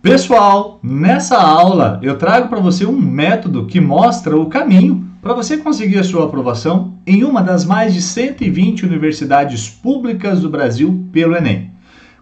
Pessoal, nessa aula eu trago para você um método que mostra o caminho para você conseguir a sua aprovação em uma das mais de 120 universidades públicas do Brasil pelo Enem.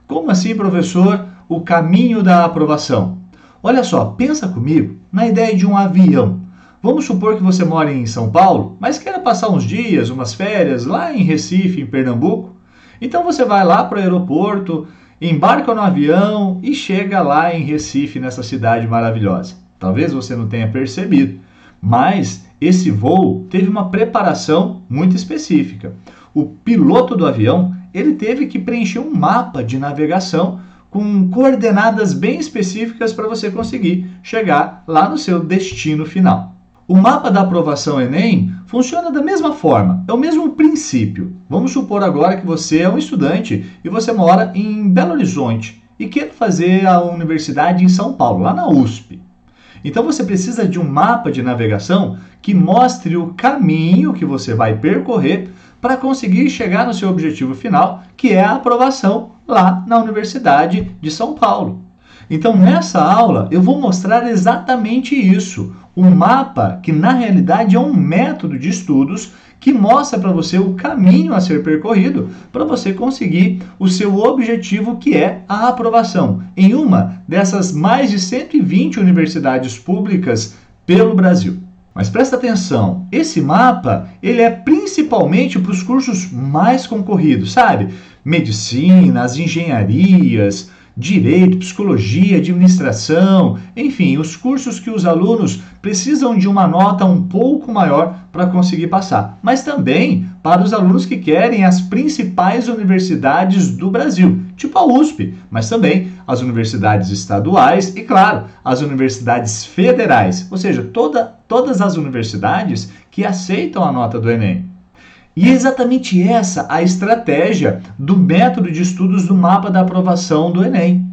Como assim, professor, o caminho da aprovação? Olha só, pensa comigo na ideia de um avião. Vamos supor que você mora em São Paulo, mas queira passar uns dias, umas férias lá em Recife, em Pernambuco. Então você vai lá para o aeroporto, embarca no avião e chega lá em Recife, nessa cidade maravilhosa. Talvez você não tenha percebido, mas esse voo teve uma preparação muito específica. O piloto do avião, ele teve que preencher um mapa de navegação com coordenadas bem específicas para você conseguir chegar lá no seu destino final. O mapa da aprovação Enem funciona da mesma forma, é o mesmo princípio. Vamos supor agora que você é um estudante e você mora em Belo Horizonte e quer fazer a universidade em São Paulo, lá na USP. Então você precisa de um mapa de navegação que mostre o caminho que você vai percorrer para conseguir chegar no seu objetivo final, que é a aprovação lá na Universidade de São Paulo. Então, nessa aula, eu vou mostrar exatamente isso. Um mapa que, na realidade, é um método de estudos que mostra para você o caminho a ser percorrido para você conseguir o seu objetivo, que é a aprovação em uma dessas mais de 120 universidades públicas pelo Brasil. Mas presta atenção, esse mapa ele é principalmente para os cursos mais concorridos, sabe? Medicina, as engenharias, direito, psicologia, administração, enfim, os cursos que os alunos precisam de uma nota um pouco maior para conseguir passar. Mas também para os alunos que querem as principais universidades do Brasil, tipo a USP, mas também as universidades estaduais e, claro, as universidades federais, ou seja, todas as universidades que aceitam a nota do Enem. E é exatamente essa a estratégia do método de estudos do mapa da aprovação do Enem.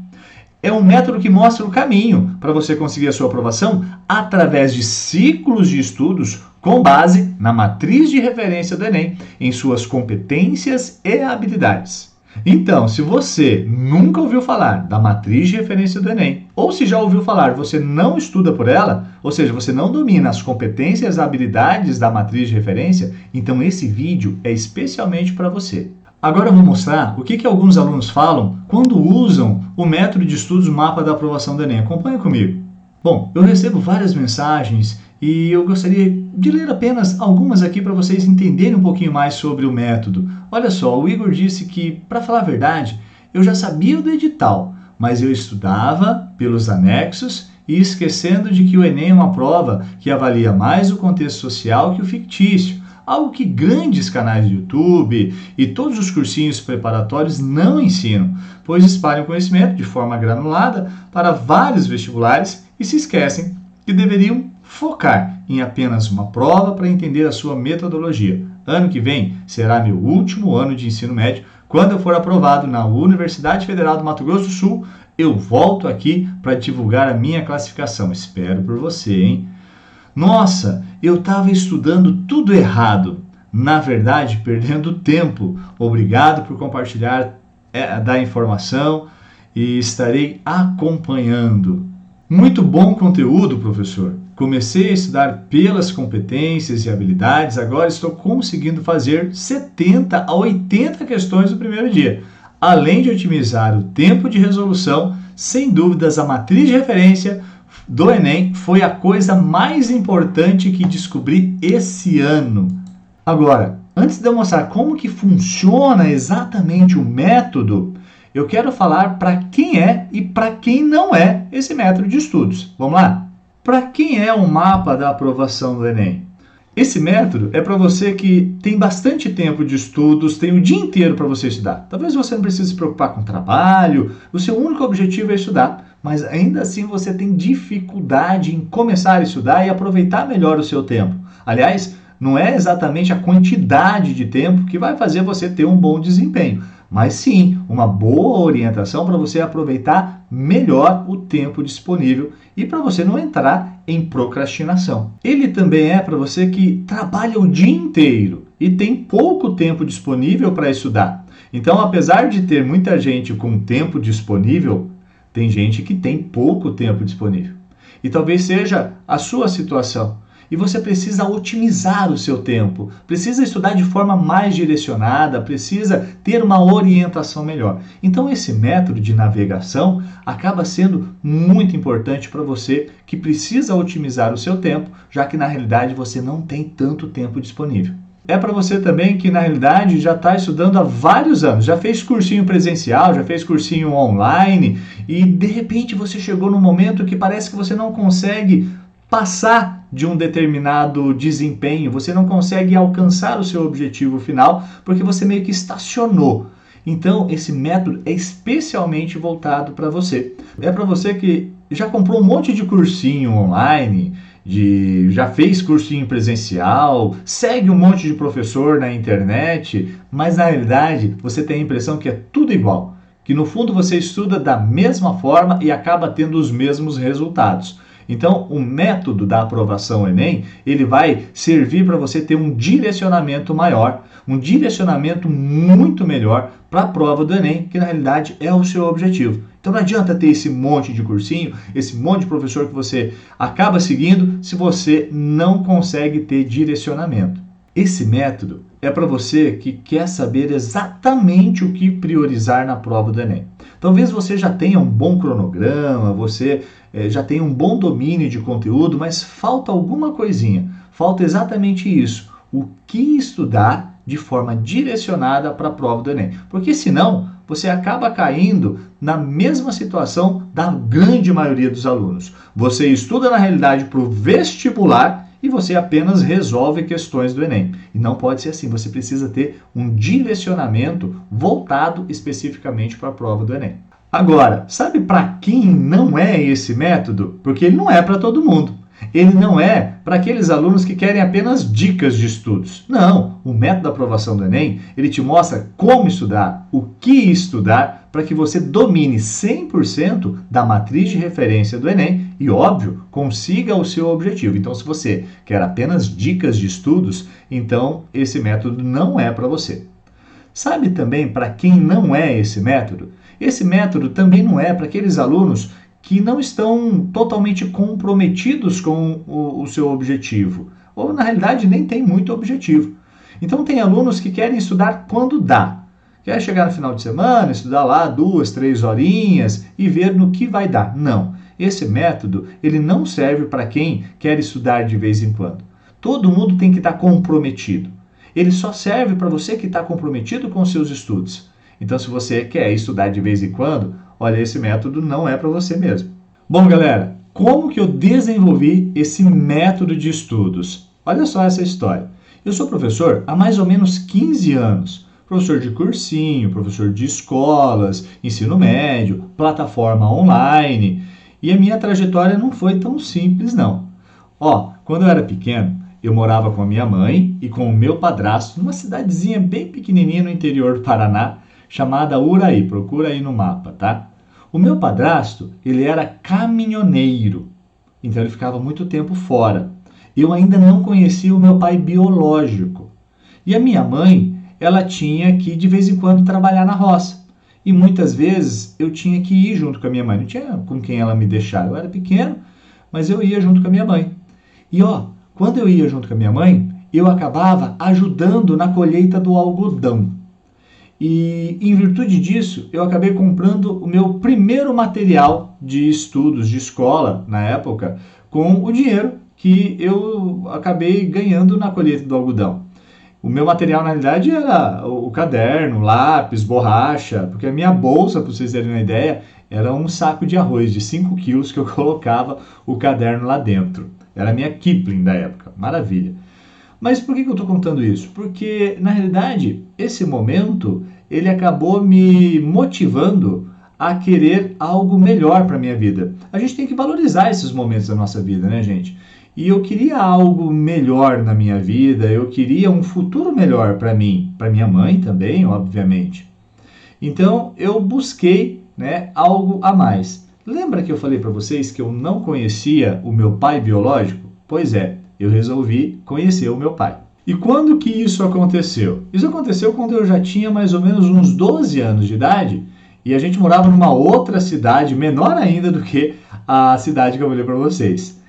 É um método que mostra o caminho para você conseguir a sua aprovação através de ciclos de estudos com base na matriz de referência do Enem, em suas competências e habilidades. Então, se você nunca ouviu falar da matriz de referência do Enem, ou se já ouviu falar, você não estuda por ela, ou seja, você não domina as competências e habilidades da matriz de referência, então esse vídeo é especialmente para você. Agora eu vou mostrar o que alguns alunos falam quando usam o método de estudos mapa da aprovação do Enem. Acompanhe comigo. Bom, eu recebo várias mensagens e eu gostaria de ler apenas algumas aqui para vocês entenderem um pouquinho mais sobre o método. Olha só, o Igor disse que, para falar a verdade, eu já sabia do edital, mas eu estudava pelos anexos e esquecendo de que o Enem é uma prova que avalia mais o contexto social que o fictício, algo que grandes canais de YouTube e todos os cursinhos preparatórios não ensinam, pois espalham conhecimento de forma granulada para vários vestibulares e se esquecem que deveriam focar em apenas uma prova para entender a sua metodologia. Ano que vem será meu último ano de ensino médio. Quando eu for aprovado na Universidade Federal do Mato Grosso do Sul, eu volto aqui para divulgar a minha classificação. Espero por você, hein? Nossa, eu estava estudando tudo errado. Na verdade, perdendo tempo. Obrigado por compartilhar da informação e estarei acompanhando. Muito bom conteúdo, professor. Comecei a estudar pelas competências e habilidades, agora estou conseguindo fazer 70 a 80 questões no primeiro dia. Além de otimizar o tempo de resolução, sem dúvidas a matriz de referência do Enem foi a coisa mais importante que descobri esse ano. Agora, antes de eu mostrar como que funciona exatamente o método, eu quero falar para quem é e para quem não é esse método de estudos. Vamos lá? Para quem é o mapa da aprovação do Enem? Esse método é para você que tem bastante tempo de estudos, tem o dia inteiro para você estudar. Talvez você não precise se preocupar com trabalho, o seu único objetivo é estudar, mas ainda assim você tem dificuldade em começar a estudar e aproveitar melhor o seu tempo. Aliás, não é exatamente a quantidade de tempo que vai fazer você ter um bom desempenho, mas sim uma boa orientação para você aproveitar melhor o tempo disponível e para você não entrar em procrastinação. Ele também é para você que trabalha o dia inteiro e tem pouco tempo disponível para estudar. Então, apesar de ter muita gente com tempo disponível, Tem gente que tem pouco tempo disponível. E talvez seja a sua situação. E você precisa otimizar o seu tempo, precisa estudar de forma mais direcionada, precisa ter uma orientação melhor. Então esse método de navegação acaba sendo muito importante para você que precisa otimizar o seu tempo, já que na realidade você não tem tanto tempo disponível. É para você também que na realidade já está estudando há vários anos, já fez cursinho presencial, já fez cursinho online e de repente você chegou num momento que parece que você não consegue passar de um determinado desempenho, você não consegue alcançar o seu objetivo final porque você meio que estacionou. Então, esse método é especialmente voltado para você. É para você que já comprou um monte de cursinho online, já fez cursinho presencial, segue um monte de professor na internet, mas na realidade você tem a impressão que é tudo igual, que no fundo você estuda da mesma forma e acaba tendo os mesmos resultados. Então, o método da aprovação Enem, ele vai servir para você ter um direcionamento maior, um direcionamento muito melhor para a prova do Enem, que na realidade é o seu objetivo. Então não adianta ter esse monte de cursinho, esse monte de professor que você acaba seguindo se você não consegue ter direcionamento. Esse método é para você que quer saber exatamente o que priorizar na prova do Enem. Talvez você já tenha um bom cronograma, você já tenha um bom domínio de conteúdo, mas falta alguma coisinha. Falta exatamente isso. O que estudar de forma direcionada para a prova do Enem. Porque senão você acaba caindo na mesma situação da grande maioria dos alunos. Você estuda na realidade para o vestibular e você apenas resolve questões do Enem. E não pode ser assim, você precisa ter um direcionamento voltado especificamente para a prova do Enem. Agora, sabe para quem não é esse método? Porque ele não é para todo mundo. Ele não é para aqueles alunos que querem apenas dicas de estudos. Não, o método da aprovação do Enem, ele te mostra como estudar, o que estudar, para que você domine 100% da matriz de referência do Enem e, óbvio, consiga o seu objetivo. Então, se você quer apenas dicas de estudos, então esse método não é para você. Sabe também para quem não é esse método? Esse método também não é para aqueles alunos que não estão totalmente comprometidos com o seu objetivo, ou na realidade nem tem muito objetivo. Então tem alunos que querem estudar quando dá. Quer chegar no final de semana, estudar lá 2, 3 horinhas e ver no que vai dar. Não, esse método ele não serve para quem quer estudar de vez em quando. Todo mundo tem que estar comprometido. Ele só serve para você que está comprometido com os seus estudos. Então se você quer estudar de vez em quando, olha, esse método não é para você mesmo. Bom, galera, como que eu desenvolvi esse método de estudos? Olha só essa história. Eu sou professor há mais ou menos 15 anos. Professor de cursinho, professor de escolas, ensino médio, plataforma online. E a minha trajetória não foi tão simples, não. Quando eu era pequeno, eu morava com a minha mãe e com o meu padrasto numa cidadezinha bem pequenininha no interior do Paraná, chamada Uraí, procura aí no mapa, tá? O meu padrasto, ele era caminhoneiro, então ele ficava muito tempo fora. Eu ainda não conhecia o meu pai biológico. E a minha mãe, ela tinha que de vez em quando trabalhar na roça. E muitas vezes eu tinha que ir junto com a minha mãe, não tinha com quem ela me deixar. Eu era pequeno, mas eu ia junto com a minha mãe. E quando eu ia junto com a minha mãe, eu acabava ajudando na colheita do algodão. E em virtude disso, eu acabei comprando o meu primeiro material de estudos de escola, na época, com o dinheiro que eu acabei ganhando na colheita do algodão. O meu material, na realidade, era o caderno, lápis, borracha, porque a minha bolsa, para vocês terem uma ideia, era um saco de arroz de 5 quilos que eu colocava o caderno lá dentro. Era a minha Kipling da época, maravilha. Mas por que eu estou contando isso? Porque, na realidade, esse momento, ele acabou me motivando a querer algo melhor para a minha vida. A gente tem que valorizar esses momentos da nossa vida, né, gente? E eu queria algo melhor na minha vida, eu queria um futuro melhor para mim, para minha mãe também, obviamente. Então, eu busquei, algo a mais. Lembra que eu falei para vocês que eu não conhecia o meu pai biológico? Pois é. Eu resolvi conhecer o meu pai. E quando que isso aconteceu? Isso aconteceu quando eu já tinha mais ou menos uns 12 anos de idade E a gente morava numa outra cidade, menor ainda do que a cidade que eu falei para vocês.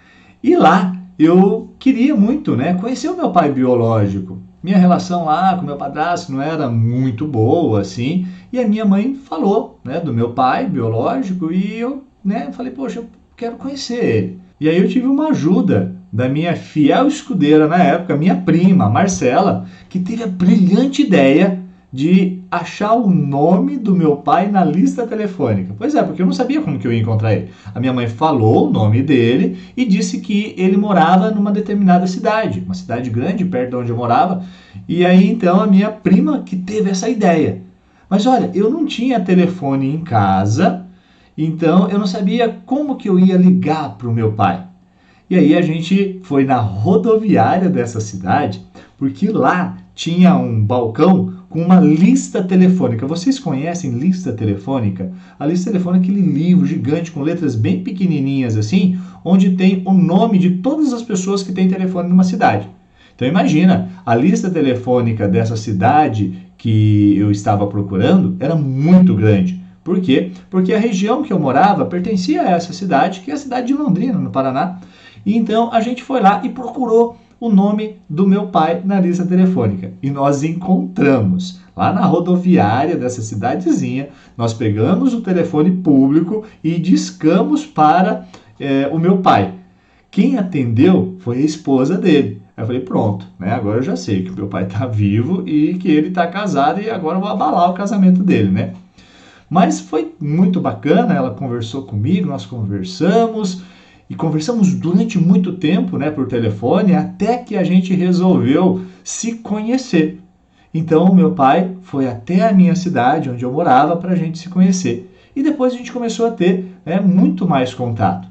E lá eu queria muito, né, conhecer o meu pai biológico. Minha relação lá com meu padrasto não era muito boa, assim, e a minha mãe falou, né, do meu pai biológico e eu, né, falei, poxa, eu quero conhecer ele. E aí eu tive uma ajuda da minha fiel escudeira na época, minha prima, Marcela, que teve a brilhante ideia de achar o nome do meu pai na lista telefônica. Pois é, porque eu não sabia como que eu ia encontrar ele. A minha mãe falou o nome dele e disse que ele morava numa determinada cidade, uma cidade grande perto de onde eu morava. E aí então a minha prima que teve essa ideia. Mas olha, eu não tinha telefone em casa, então eu não sabia como que eu ia ligar para o meu pai. E aí a gente foi na rodoviária dessa cidade, porque lá tinha um balcão com uma lista telefônica. Vocês conhecem lista telefônica? A lista telefônica é aquele livro gigante com letras bem pequenininhas assim, onde tem o nome de todas as pessoas que têm telefone numa cidade. Então imagina, a lista telefônica dessa cidade que eu estava procurando era muito grande. Por quê? Porque a região que eu morava pertencia a essa cidade, que é a cidade de Londrina, no Paraná. E então a gente foi lá e procurou o nome do meu pai na lista telefônica. E nós encontramos lá na rodoviária dessa cidadezinha, nós pegamos o telefone público e discamos para o meu pai. Quem atendeu foi a esposa dele. Aí eu falei, pronto, né? Agora eu já sei que o meu pai está vivo e que ele está casado e agora eu vou abalar o casamento dele, né? Mas foi muito bacana, ela conversou comigo, nós conversamos e conversamos durante muito tempo, né, por telefone, até que a gente resolveu se conhecer. Então, meu pai foi até a minha cidade, onde eu morava, para a gente se conhecer. E depois a gente começou a ter, né, muito mais contato.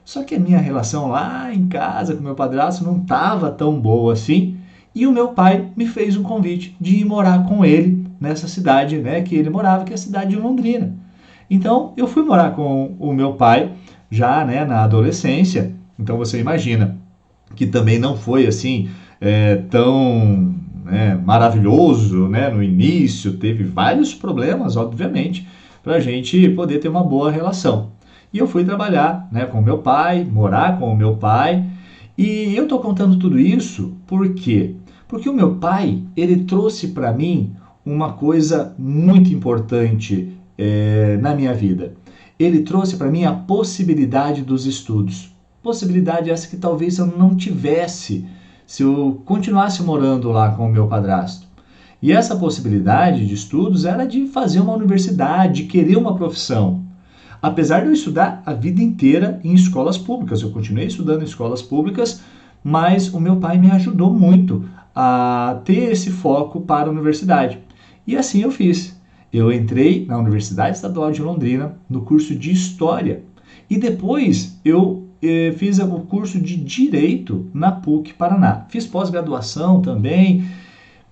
Só que a minha relação lá em casa com meu padrasto não estava tão boa assim. E o meu pai me fez um convite de ir morar com ele nessa cidade, né, que ele morava, que é a cidade de Londrina. Então, eu fui morar com o meu pai já, né, na adolescência. Então, você imagina que também não foi assim tão, né, maravilhoso, né, no início. Teve vários problemas, obviamente, para a gente poder ter uma boa relação. E eu fui trabalhar, né, com o meu pai, morar com o meu pai. E eu estou contando tudo isso por quê? Porque o meu pai, ele trouxe para mim uma coisa muito importante na minha vida. Ele trouxe para mim a possibilidade dos estudos. Possibilidade essa que talvez eu não tivesse se eu continuasse morando lá com o meu padrasto. E essa possibilidade de estudos era de fazer uma universidade, de querer uma profissão. Apesar de eu estudar a vida inteira em escolas públicas, eu continuei estudando em escolas públicas, mas o meu pai me ajudou muito a ter esse foco para a universidade. E assim eu fiz. Eu entrei na Universidade Estadual de Londrina no curso de História e depois eu fiz o curso de Direito na PUC Paraná. Fiz pós-graduação também,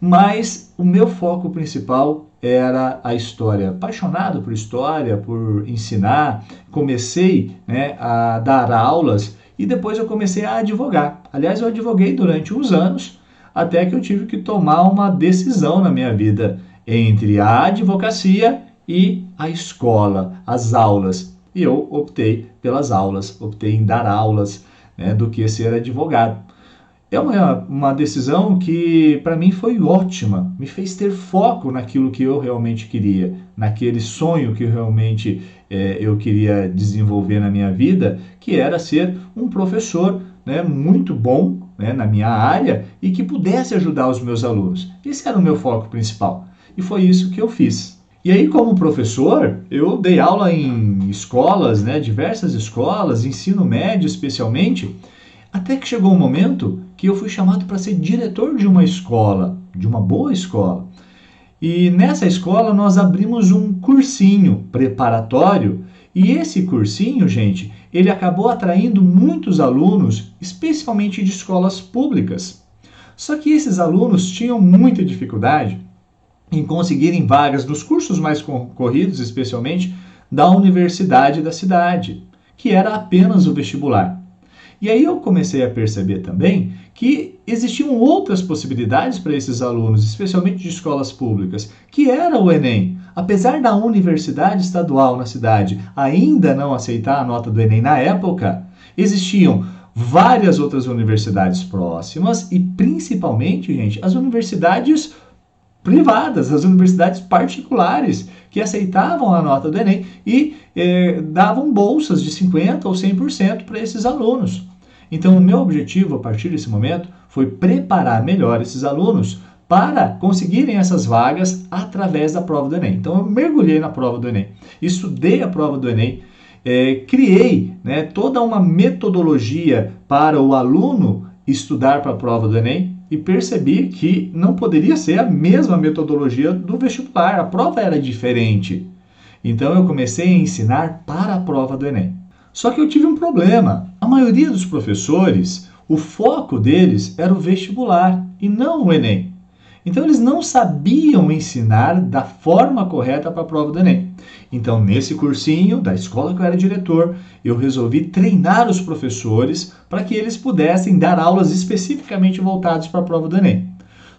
mas o meu foco principal era a história. Apaixonado por história, por ensinar, comecei, né, a dar aulas e depois eu comecei a advogar. Aliás, eu advoguei durante uns anos até que eu tive que tomar uma decisão na minha vida entre a advocacia e a escola, as aulas. E eu optei pelas aulas, optei em dar aulas, né, do que ser advogado. É uma decisão que para mim foi ótima, me fez ter foco naquilo que eu realmente queria, naquele sonho que realmente eu queria desenvolver na minha vida, que era ser um professor, né, muito bom, né, na minha área e que pudesse ajudar os meus alunos. Esse era o meu foco principal. E foi isso que eu fiz. E aí, como professor, eu dei aula em escolas, né, diversas escolas, ensino médio especialmente, até que chegou um momento que eu fui chamado para ser diretor de uma escola, de uma boa escola. E nessa escola nós abrimos um cursinho preparatório, e esse cursinho, gente, ele acabou atraindo muitos alunos, especialmente de escolas públicas. Só que esses alunos tinham muita dificuldade em conseguirem vagas nos cursos mais concorridos, especialmente da universidade da cidade, que era apenas o vestibular. E aí eu comecei a perceber também que existiam outras possibilidades para esses alunos, especialmente de escolas públicas, que era o Enem. apesar da universidade estadual na cidade ainda não aceitar a nota do Enem na época, existiam várias outras universidades próximas e principalmente, gente, as universidades privadas, as universidades particulares que aceitavam a nota do Enem e davam bolsas de 50% ou 100% para esses alunos. Então, o meu objetivo a partir desse momento foi preparar melhor esses alunos para conseguirem essas vagas através da prova do Enem. Então, eu mergulhei na prova do Enem, estudei a prova do Enem, criei, né, toda uma metodologia para o aluno estudar para a prova do Enem e percebi que não poderia ser a mesma metodologia do vestibular, a prova era diferente. Então, eu comecei a ensinar para a prova do Enem. Só que eu tive um problema. A maioria dos professores, o foco deles era o vestibular e não o Enem. Então, eles não sabiam ensinar da forma correta para a prova do Enem. Então, nesse cursinho da escola que eu era diretor, eu resolvi treinar os professores para que eles pudessem dar aulas especificamente voltadas para a prova do Enem.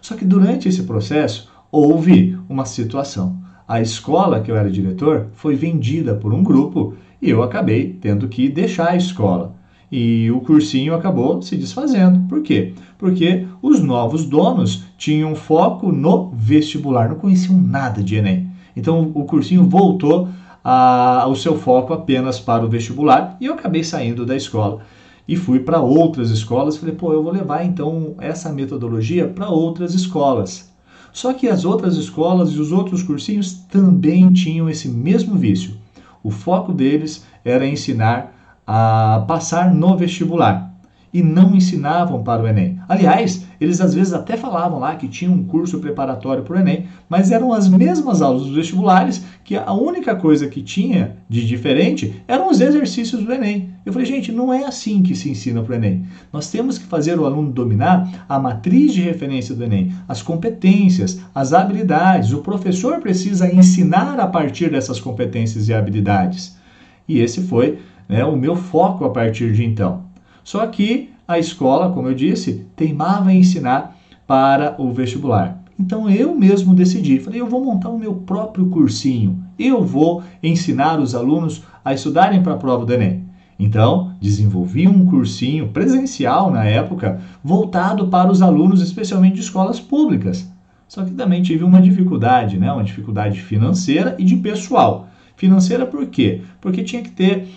Só que durante esse processo, houve uma situação. A escola que eu era diretor foi vendida por um grupo e eu acabei tendo que deixar a escola. E o cursinho acabou se desfazendo. Por quê? Porque os novos donos tinham foco no vestibular, não conheciam nada de Enem. Então o cursinho voltou ao seu foco apenas para o vestibular e eu acabei saindo da escola. E fui para outras escolas, falei, eu vou levar então essa metodologia para outras escolas. Só que as outras escolas e os outros cursinhos também tinham esse mesmo vício. O foco deles era ensinar a passar no vestibular e não ensinavam para o Enem. Aliás, eles às vezes até falavam lá que tinha um curso preparatório para o Enem, mas eram as mesmas aulas dos vestibulares, que a única coisa que tinha de diferente eram os exercícios do Enem. Eu falei, gente, não é assim que se ensina para o Enem. Nós temos que fazer o aluno dominar a matriz de referência do Enem, as competências, as habilidades. O professor precisa ensinar a partir dessas competências e habilidades. E esse foi, né, o meu foco a partir de então. Só que a escola, como eu disse, teimava em ensinar para o vestibular. Então eu mesmo decidi, falei, eu vou montar o meu próprio cursinho. Eu vou ensinar os alunos a estudarem para a prova do Enem. Então, desenvolvi um cursinho presencial na época, voltado para os alunos, especialmente de escolas públicas. Só que também tive uma dificuldade, né? Uma dificuldade financeira e de pessoal. Financeira por quê? Porque tinha que ter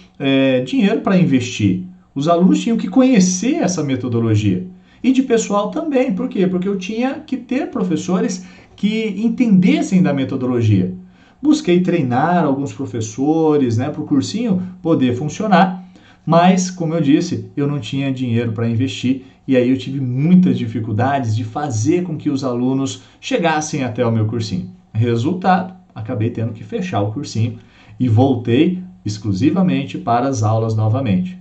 dinheiro para investir. Os alunos tinham que conhecer essa metodologia. E de pessoal também. Por quê? Porque eu tinha que ter professores que entendessem da metodologia. Busquei treinar alguns professores, né, para o cursinho poder funcionar, mas, como eu disse, eu não tinha dinheiro para investir e aí eu tive muitas dificuldades de fazer com que os alunos chegassem até o meu cursinho. Resultado, acabei tendo que fechar o cursinho e voltei exclusivamente para as aulas novamente.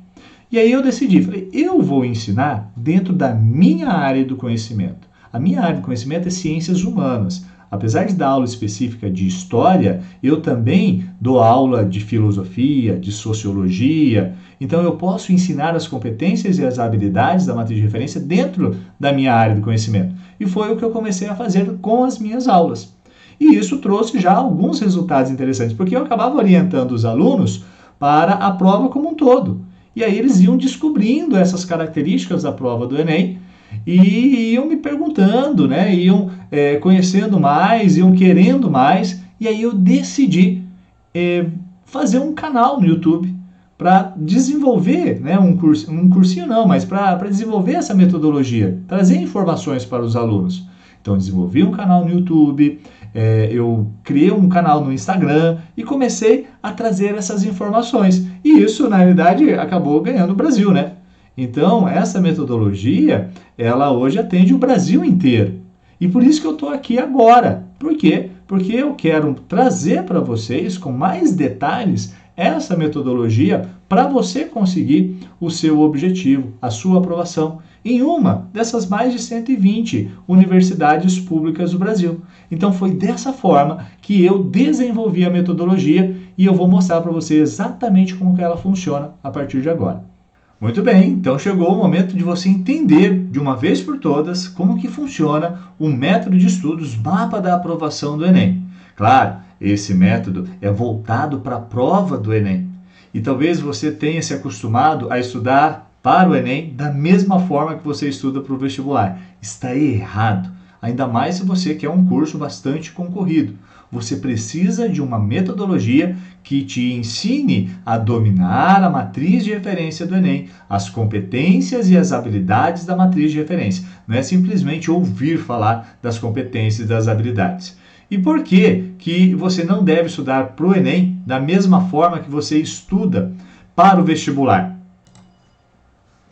E aí eu decidi, falei, eu vou ensinar dentro da minha área do conhecimento. A minha área de conhecimento é ciências humanas. Apesar de dar aula específica de história, eu também dou aula de filosofia, de sociologia. Então eu posso ensinar as competências e as habilidades da matriz de referência dentro da minha área de conhecimento. E foi o que eu comecei a fazer com as minhas aulas. E isso trouxe já alguns resultados interessantes, porque eu acabava orientando os alunos para a prova como um todo. E aí eles iam descobrindo essas características da prova do Enem e iam me perguntando, né? Iam conhecendo mais, iam querendo mais. E aí eu decidi fazer um canal no YouTube para desenvolver, né, um cursinho não, mas para desenvolver essa metodologia, trazer informações para os alunos. Então, desenvolvi um canal no YouTube, eu criei um canal no Instagram e comecei a trazer essas informações. E isso, na realidade, acabou ganhando o Brasil, né? Então, essa metodologia, ela hoje atende o Brasil inteiro. E por isso que eu estou aqui agora. Por quê? Porque eu quero trazer para vocês, com mais detalhes, essa metodologia para você conseguir o seu objetivo, a sua aprovação, em uma dessas mais de 120 universidades públicas do Brasil. Então foi dessa forma que eu desenvolvi a metodologia e eu vou mostrar para você exatamente como que ela funciona a partir de agora. Muito bem, então chegou o momento de você entender de uma vez por todas como que funciona o método de estudos Mapa da Aprovação do Enem. Claro, esse método é voltado para a prova do Enem. E talvez você tenha se acostumado a estudar para o Enem da mesma forma que você estuda para o vestibular. Está errado. Ainda mais se você quer um curso bastante concorrido. Você precisa de uma metodologia que te ensine a dominar a matriz de referência do Enem, as competências e as habilidades da matriz de referência. Não é simplesmente ouvir falar das competências e das habilidades. E por que você não deve estudar para o Enem da mesma forma que você estuda para o vestibular?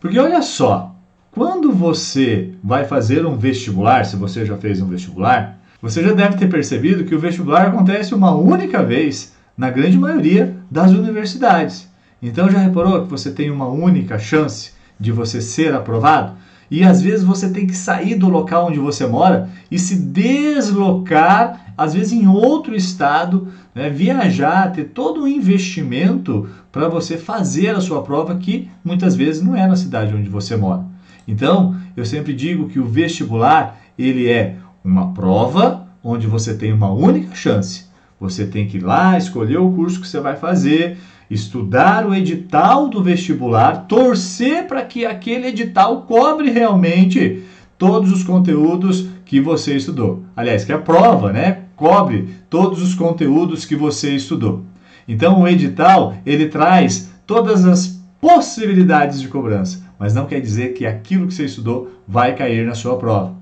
Porque olha só, quando você vai fazer um vestibular, se você já fez um vestibular, você já deve ter percebido que o vestibular acontece uma única vez na grande maioria das universidades. Então já reparou que você tem uma única chance de você ser aprovado? E às vezes você tem que sair do local onde você mora e se deslocar, às vezes em outro estado, né, viajar, ter todo um investimento para você fazer a sua prova que muitas vezes não é na cidade onde você mora. Então, eu sempre digo que o vestibular, ele é uma prova onde você tem uma única chance. Você tem que ir lá, escolher o curso que você vai fazer, estudar o edital do vestibular, torcer para que aquele edital cobre realmente todos os conteúdos que você estudou. Aliás, que a prova, né, cobre todos os conteúdos que você estudou. Então, o edital, ele traz todas as possibilidades de cobrança, mas não quer dizer que aquilo que você estudou vai cair na sua prova.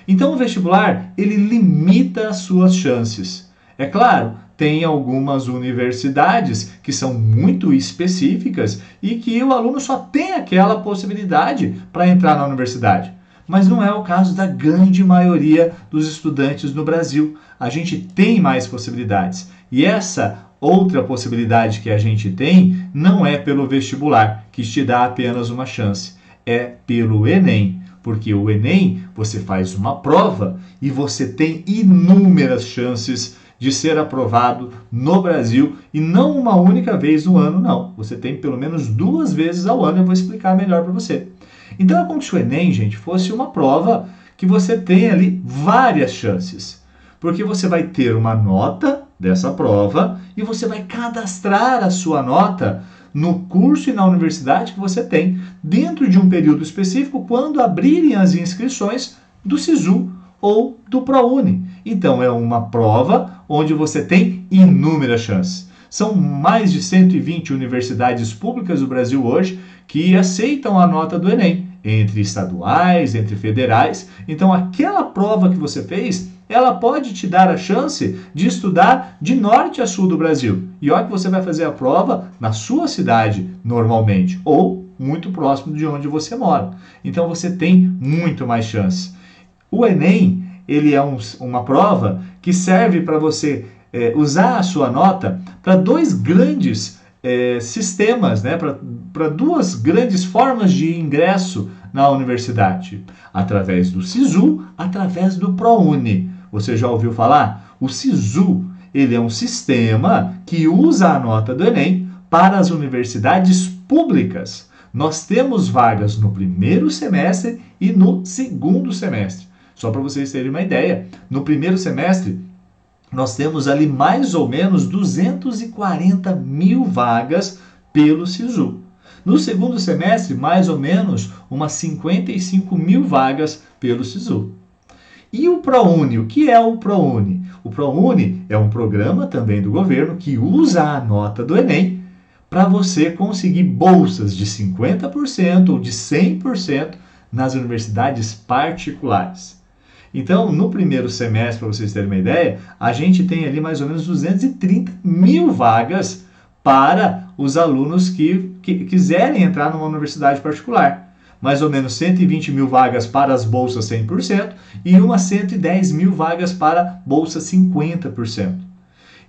Então, o vestibular, ele limita as suas chances. É claro, tem algumas universidades que são muito específicas e que o aluno só tem aquela possibilidade para entrar na universidade. Mas não é o caso da grande maioria dos estudantes no Brasil. A gente tem mais possibilidades. E essa outra possibilidade que a gente tem não é pelo vestibular, que te dá apenas uma chance. É pelo Enem. Porque o Enem, você faz uma prova e você tem inúmeras chances de ser aprovado no Brasil, e não uma única vez no ano, não. Você tem pelo menos 2 vezes ao ano, eu vou explicar melhor para você. Então é como se o Enem, gente, fosse uma prova que você tem ali várias chances. Porque você vai ter uma nota dessa prova e você vai cadastrar a sua nota no curso e na universidade que você tem, dentro de um período específico, quando abrirem as inscrições do SISU ou do ProUni. Então, é uma prova onde você tem inúmeras chances. São mais de 120 universidades públicas do Brasil hoje que aceitam a nota do Enem, entre estaduais, entre federais. Então, aquela prova que você fez, ela pode te dar a chance de estudar de norte a sul do Brasil. E olha que você vai fazer a prova na sua cidade, normalmente, ou muito próximo de onde você mora. Então, você tem muito mais chances. O Enem, ele é uma prova que serve para você usar a sua nota para 2 grandes sistemas, né? Para 2 grandes formas de ingresso na universidade, através do SISU, através do ProUni. Você já ouviu falar? O SISU, ele é um sistema que usa a nota do Enem para as universidades públicas. Nós temos vagas no primeiro semestre e no segundo semestre. Só para vocês terem uma ideia, no primeiro semestre, nós temos ali mais ou menos 240 mil vagas pelo SISU. No segundo semestre, mais ou menos umas 55 mil vagas pelo SISU. E o ProUni? O que é o ProUni? O ProUni é um programa também do governo que usa a nota do Enem para você conseguir bolsas de 50% ou de 100% nas universidades particulares. Então, no primeiro semestre, para vocês terem uma ideia, a gente tem ali mais ou menos 230 mil vagas para os alunos que quiserem entrar numa universidade particular. Mais ou menos 120 mil vagas para as bolsas 100% e umas 110 mil vagas para bolsa 50%.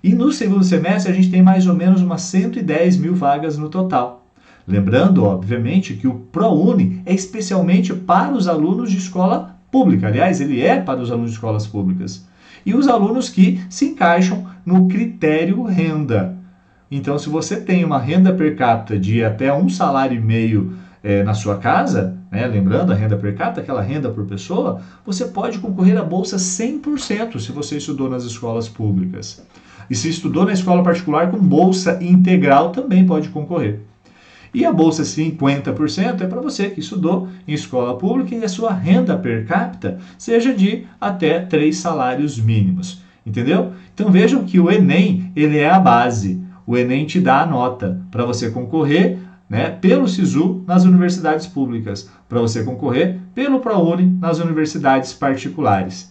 E no segundo semestre, a gente tem mais ou menos umas 110 mil vagas no total. Lembrando, obviamente, que o ProUni é especialmente para os alunos de escola pública. Aliás, ele é para os alunos de escolas públicas. E os alunos que se encaixam no critério renda. Então, se você tem uma renda per capita de até 1,5 salário na sua casa, né, lembrando a renda per capita, aquela renda por pessoa, você pode concorrer à bolsa 100% se você estudou nas escolas públicas. E se estudou na escola particular com bolsa integral, também pode concorrer. E a bolsa 50% é para você que estudou em escola pública e a sua renda per capita seja de até 3 salários mínimos. Entendeu? Então vejam que o Enem, ele é a base. O Enem te dá a nota para você concorrer, né, pelo SISU nas universidades públicas, para você concorrer pelo ProUni nas universidades particulares.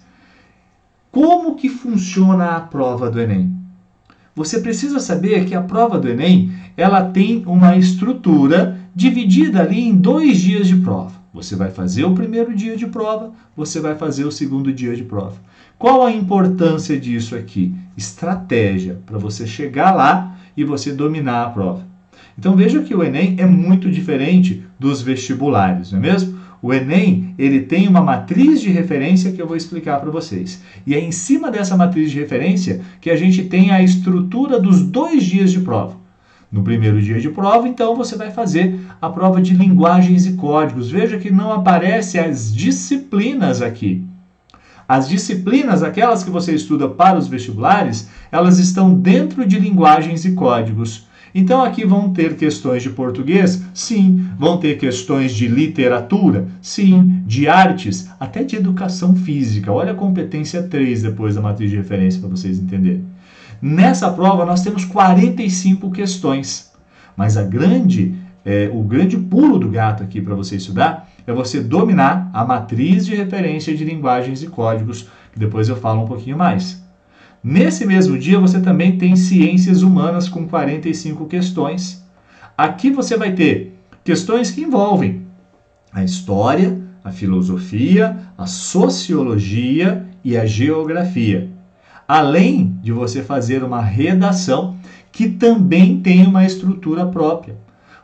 Como que funciona a prova do Enem? Você precisa saber que a prova do Enem, ela tem uma estrutura dividida ali em 2 dias de prova. Você vai fazer o primeiro dia de prova, você vai fazer o segundo dia de prova. Qual a importância disso aqui? Estratégia, para você chegar lá e você dominar a prova. Então veja que o Enem é muito diferente dos vestibulares, não é mesmo? O Enem, ele tem uma matriz de referência que eu vou explicar para vocês. E é em cima dessa matriz de referência que a gente tem a estrutura dos 2 dias de prova. No primeiro dia de prova, então, você vai fazer a prova de linguagens e códigos. Veja que não aparecem as disciplinas aqui. As disciplinas, aquelas que você estuda para os vestibulares, elas estão dentro de linguagens e códigos. Então aqui vão ter questões de português? Sim. Vão ter questões de literatura? Sim. De artes? Até de educação física. Olha a competência 3 depois da matriz de referência para vocês entenderem. Nessa prova nós temos 45 questões. Mas o grande pulo do gato aqui para você estudar é você dominar a matriz de referência de linguagens e códigos, que depois eu falo um pouquinho mais. Nesse mesmo dia, você também tem ciências humanas com 45 questões. Aqui você vai ter questões que envolvem a história, a filosofia, a sociologia e a geografia. Além de você fazer uma redação que também tem uma estrutura própria.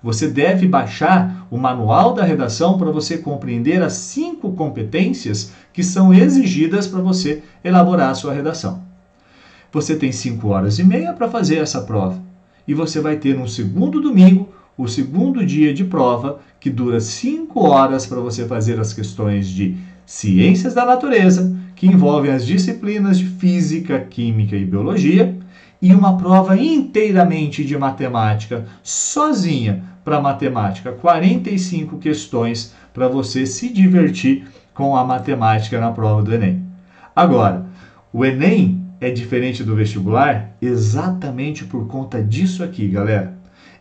Você deve baixar o manual da redação para você compreender as 5 competências que são exigidas para você elaborar a sua redação. Você tem 5 horas e meia para fazer essa prova. E você vai ter no segundo domingo, o segundo dia de prova, que dura 5 horas para você fazer as questões de ciências da natureza, que envolvem as disciplinas de física, química e biologia, e uma prova inteiramente de matemática, sozinha para matemática, 45 questões para você se divertir com a matemática na prova do Enem. Agora, o Enem é diferente do vestibular exatamente por conta disso aqui, galera.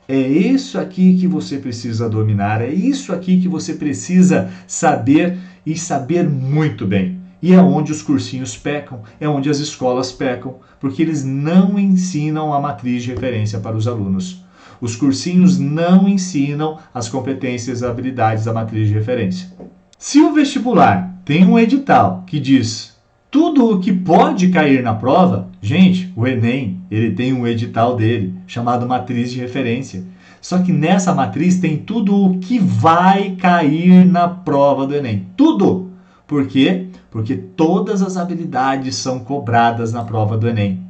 É isso aqui que você precisa dominar, é isso aqui que você precisa saber e saber muito bem. E é onde os cursinhos pecam, é onde as escolas pecam, porque eles não ensinam a matriz de referência para os alunos. Os cursinhos não ensinam as competências e habilidades da matriz de referência. Se o vestibular tem um edital que diz tudo o que pode cair na prova, gente, o Enem, ele tem um edital dele, chamado matriz de referência. Só que nessa matriz tem tudo o que vai cair na prova do Enem. Tudo! Por quê? Porque todas as habilidades são cobradas na prova do Enem.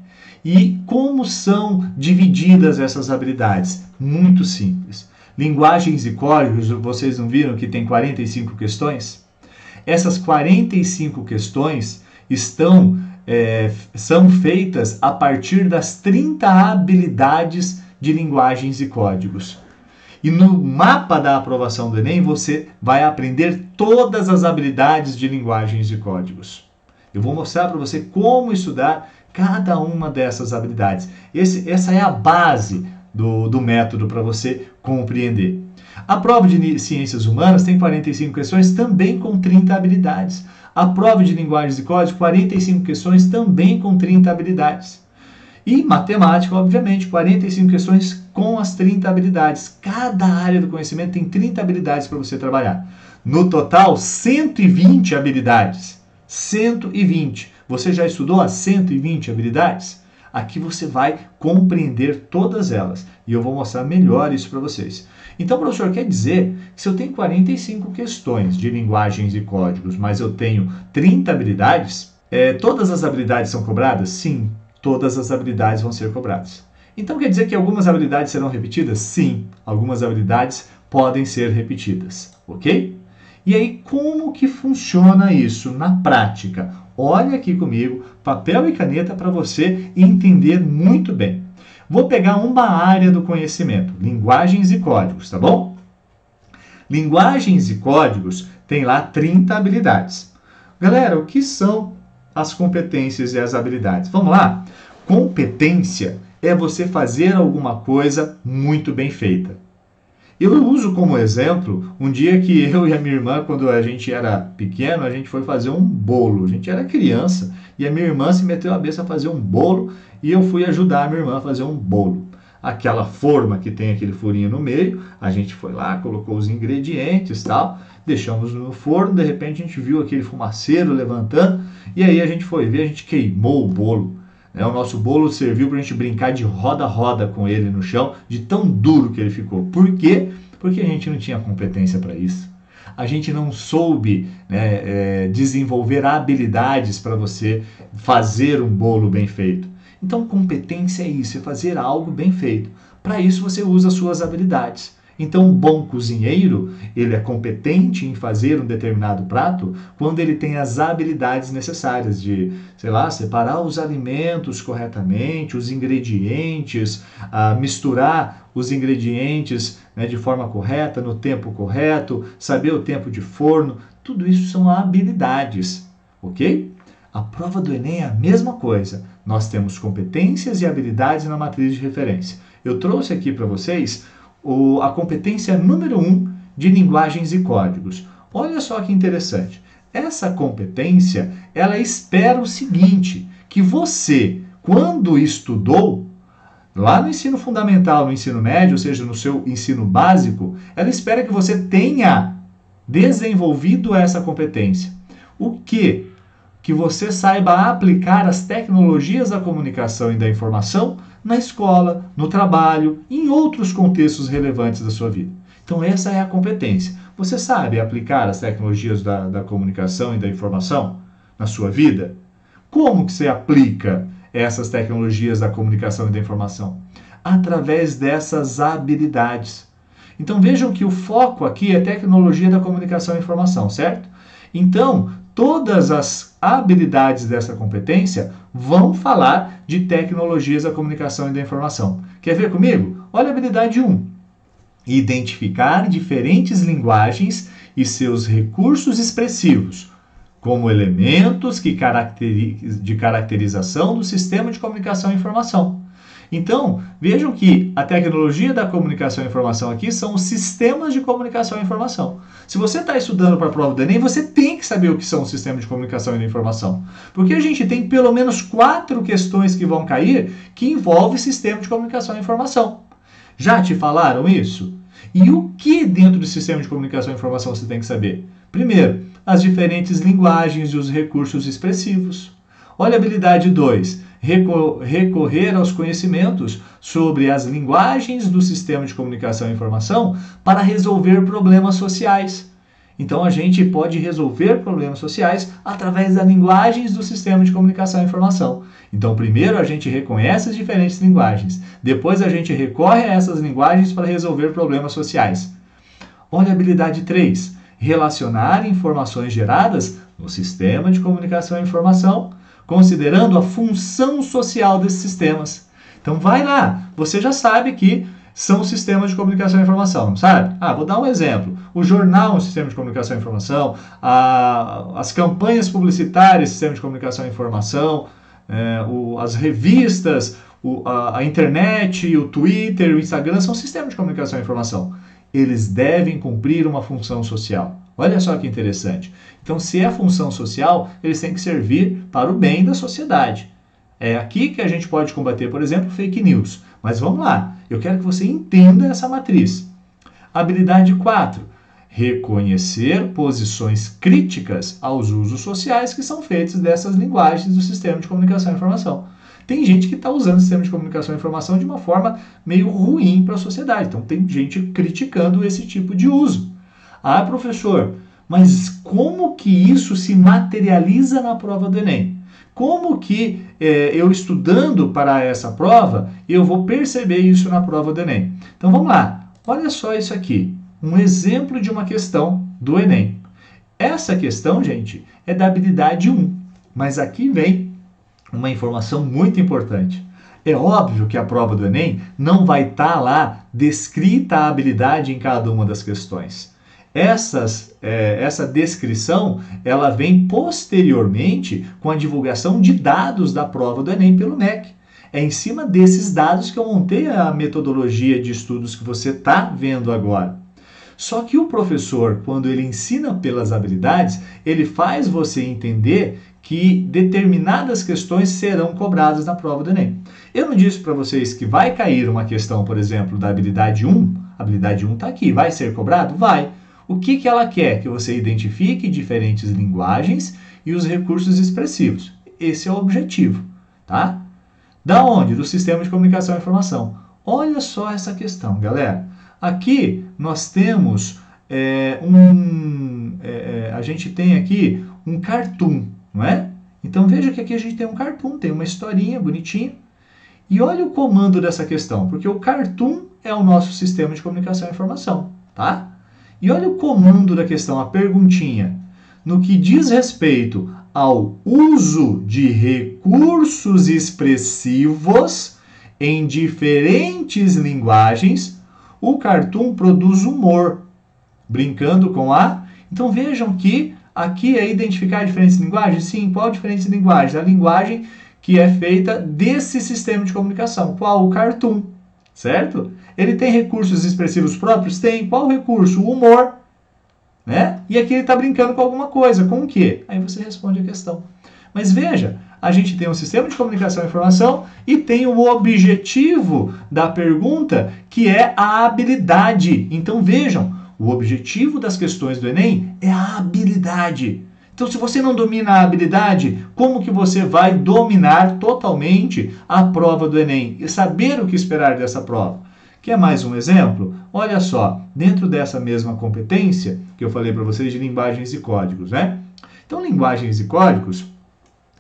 E como são divididas essas habilidades? Muito simples. Linguagens e códigos, vocês não viram que tem 45 questões? Essas 45 questões são feitas a partir das 30 habilidades de linguagens e códigos. E no mapa da aprovação do Enem, você vai aprender todas as habilidades de linguagens e códigos. Eu vou mostrar para você como estudar cada uma dessas habilidades. Essa é a base do método para você compreender. A prova de ciências humanas tem 45 questões, também com 30 habilidades. A prova de linguagens e códigos, 45 questões, também com 30 habilidades. E matemática, obviamente, 45 questões com as 30 habilidades. Cada área do conhecimento tem 30 habilidades para você trabalhar. No total, 120 habilidades. 120. Você já estudou as 120 habilidades? Aqui você vai compreender todas elas. E eu vou mostrar melhor isso para vocês. Então, professor, quer dizer que se eu tenho 45 questões de linguagens e códigos, mas eu tenho 30 habilidades, todas as habilidades são cobradas? Sim, todas as habilidades vão ser cobradas. Então, quer dizer que algumas habilidades serão repetidas? Sim, algumas habilidades podem ser repetidas, ok? E aí, como que funciona isso na prática? Olha aqui comigo, papel e caneta para você entender muito bem. Vou pegar uma área do conhecimento, linguagens e códigos, tá bom? Linguagens e códigos tem lá 30 habilidades. Galera, o que são as competências e as habilidades? Vamos lá? Competência é você fazer alguma coisa muito bem feita. Eu uso como exemplo um dia que eu e a minha irmã, quando a gente era pequeno, a gente foi fazer um bolo. A gente era criança e a minha irmã se meteu a cabeça a fazer um bolo e eu fui ajudar a minha irmã a fazer um bolo. Aquela forma que tem aquele furinho no meio, a gente foi lá, colocou os ingredientes e tal, deixamos no forno, de repente a gente viu aquele fumaceiro levantando e aí a gente foi ver, a gente queimou o bolo. O nosso bolo serviu para a gente brincar de roda-roda com ele no chão, de tão duro que ele ficou. Por quê? Porque a gente não tinha competência para isso. A gente não soube desenvolver habilidades para você fazer um bolo bem feito. Então, competência é isso, é fazer algo bem feito. Para isso, você usa as suas habilidades. Então, um bom cozinheiro, ele é competente em fazer um determinado prato quando ele tem as habilidades necessárias de, separar os alimentos corretamente, os ingredientes, misturar os ingredientes de forma correta, no tempo correto, saber o tempo de forno. Tudo isso são habilidades, ok? A prova do Enem é a mesma coisa. Nós temos competências e habilidades na matriz de referência. Eu trouxe aqui para vocês a competência número 1 de linguagens e códigos. Olha só que interessante. Essa competência, ela espera o seguinte, que você, quando estudou, lá no ensino fundamental, no ensino médio, ou seja, no seu ensino básico, ela espera que você tenha desenvolvido essa competência. O quê? Que você saiba aplicar as tecnologias da comunicação e da informação na escola, no trabalho e em outros contextos relevantes da sua vida. Então essa é a competência. Você sabe aplicar as tecnologias da comunicação e da informação na sua vida? Como que você aplica essas tecnologias da comunicação e da informação? Através dessas habilidades. Então vejam que o foco aqui é tecnologia da comunicação e informação, certo? Então, todas as habilidades dessa competência vão falar de tecnologias da comunicação e da informação. Quer ver comigo? Olha a habilidade 1. Identificar diferentes linguagens e seus recursos expressivos, como elementos de caracterização do sistema de comunicação e informação. Então, vejam que a tecnologia da comunicação e informação aqui são os sistemas de comunicação e informação. Se você está estudando para a prova do Enem, você tem que saber o que são os sistemas de comunicação e informação. Porque a gente tem pelo menos 4 questões que vão cair que envolvem sistema de comunicação e informação. Já te falaram isso? E o que dentro do sistema de comunicação e informação você tem que saber? Primeiro, as diferentes linguagens e os recursos expressivos. Olha a habilidade 2. Recorrer aos conhecimentos sobre as linguagens do sistema de comunicação e informação para resolver problemas sociais. Então, a gente pode resolver problemas sociais através das linguagens do sistema de comunicação e informação. Então, primeiro a gente reconhece as diferentes linguagens, depois a gente recorre a essas linguagens para resolver problemas sociais. Olha a habilidade 3. Relacionar informações geradas no sistema de comunicação e informação, considerando a função social desses sistemas. Então vai lá, você já sabe que são sistemas de comunicação e informação, não sabe? Vou dar um exemplo. O jornal é um sistema de comunicação e informação, as campanhas publicitárias, sistema de comunicação e informação, as revistas, a internet, o Twitter, o Instagram são sistemas de comunicação e informação. Eles devem cumprir uma função social. Olha só que interessante. Então, se é função social, eles têm que servir para o bem da sociedade. É aqui que a gente pode combater, por exemplo, fake news. Mas vamos lá, eu quero que você entenda essa matriz. Habilidade 4. Reconhecer posições críticas aos usos sociais que são feitos dessas linguagens do sistema de comunicação e informação. Tem gente que está usando o sistema de comunicação e informação de uma forma meio ruim para a sociedade. Então, tem gente criticando esse tipo de uso. Professor, mas como que isso se materializa na prova do Enem? Como que eu estudando para essa prova, eu vou perceber isso na prova do Enem? Então vamos lá, olha só isso aqui, um exemplo de uma questão do Enem. Essa questão, gente, é da habilidade 1, Mas aqui vem uma informação muito importante. É óbvio que a prova do Enem não vai estar lá descrita a habilidade em cada uma das questões. Essa descrição ela vem posteriormente com a divulgação de dados da prova do Enem pelo MEC. É em cima desses dados que eu montei a metodologia de estudos que você está vendo agora. Só que o professor, quando ele ensina pelas habilidades, ele faz você entender que determinadas questões serão cobradas na prova do Enem. Eu não disse para vocês que vai cair uma questão, por exemplo, da habilidade 1. A habilidade 1 está aqui. Vai ser cobrado? Vai. O que ela quer? Que você identifique diferentes linguagens e os recursos expressivos. Esse é o objetivo, tá? Da onde? Do sistema de comunicação e informação. Olha só essa questão, galera. Aqui nós temos a gente tem aqui um cartoon, não é? Então veja que aqui a gente tem um cartoon, tem uma historinha bonitinha. E olha o comando dessa questão, porque o cartoon é o nosso sistema de comunicação e informação, tá? E olha o comando da questão, a perguntinha. No que diz respeito ao uso de recursos expressivos em diferentes linguagens, o cartoon produz humor, brincando com a... Então vejam que aqui é identificar diferentes linguagens? Sim, qual diferentes linguagens? A linguagem que é feita desse sistema de comunicação. Qual? O cartoon, certo? Ele tem recursos expressivos próprios? Tem. Qual recurso? O humor, né? E aqui ele está brincando com alguma coisa. Com o quê? Aí você responde a questão. Mas veja, a gente tem um sistema de comunicação e informação e tem o objetivo da pergunta, que é a habilidade. Então vejam, o objetivo das questões do Enem é a habilidade. Então, se você não domina a habilidade, como que você vai dominar totalmente a prova do Enem e saber o que esperar dessa prova? Quer mais um exemplo? Olha só, dentro dessa mesma competência que eu falei para vocês de linguagens e códigos, né? Então, linguagens e códigos,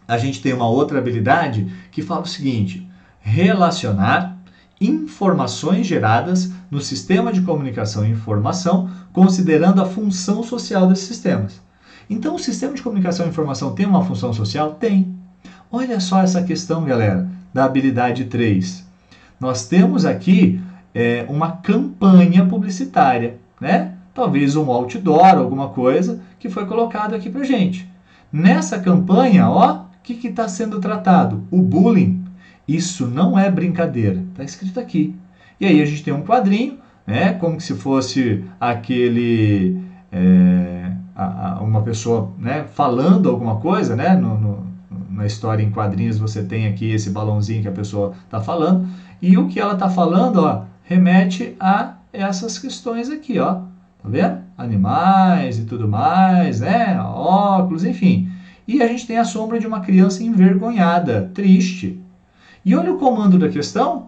a gente tem uma outra habilidade que fala o seguinte: relacionar informações geradas no sistema de comunicação e informação, considerando a função social desses sistemas. Então, o sistema de comunicação e informação tem uma função social? Tem. Olha só essa questão, galera, da habilidade 3. Nós temos aqui uma campanha publicitária, né? Talvez um outdoor, alguma coisa, que foi colocado aqui pra gente. Nessa campanha, ó, o que está sendo tratado? O bullying. Isso não é brincadeira, está escrito aqui. E aí a gente tem um quadrinho, né, como se fosse aquele... uma pessoa, né, falando alguma coisa, né, na história em quadrinhos você tem aqui esse balãozinho que a pessoa está falando, e o que ela está falando, ó, remete a essas questões aqui, ó, tá vendo? Animais e tudo mais, né, óculos, enfim. E a gente tem a sombra de uma criança envergonhada, triste. E olha o comando da questão.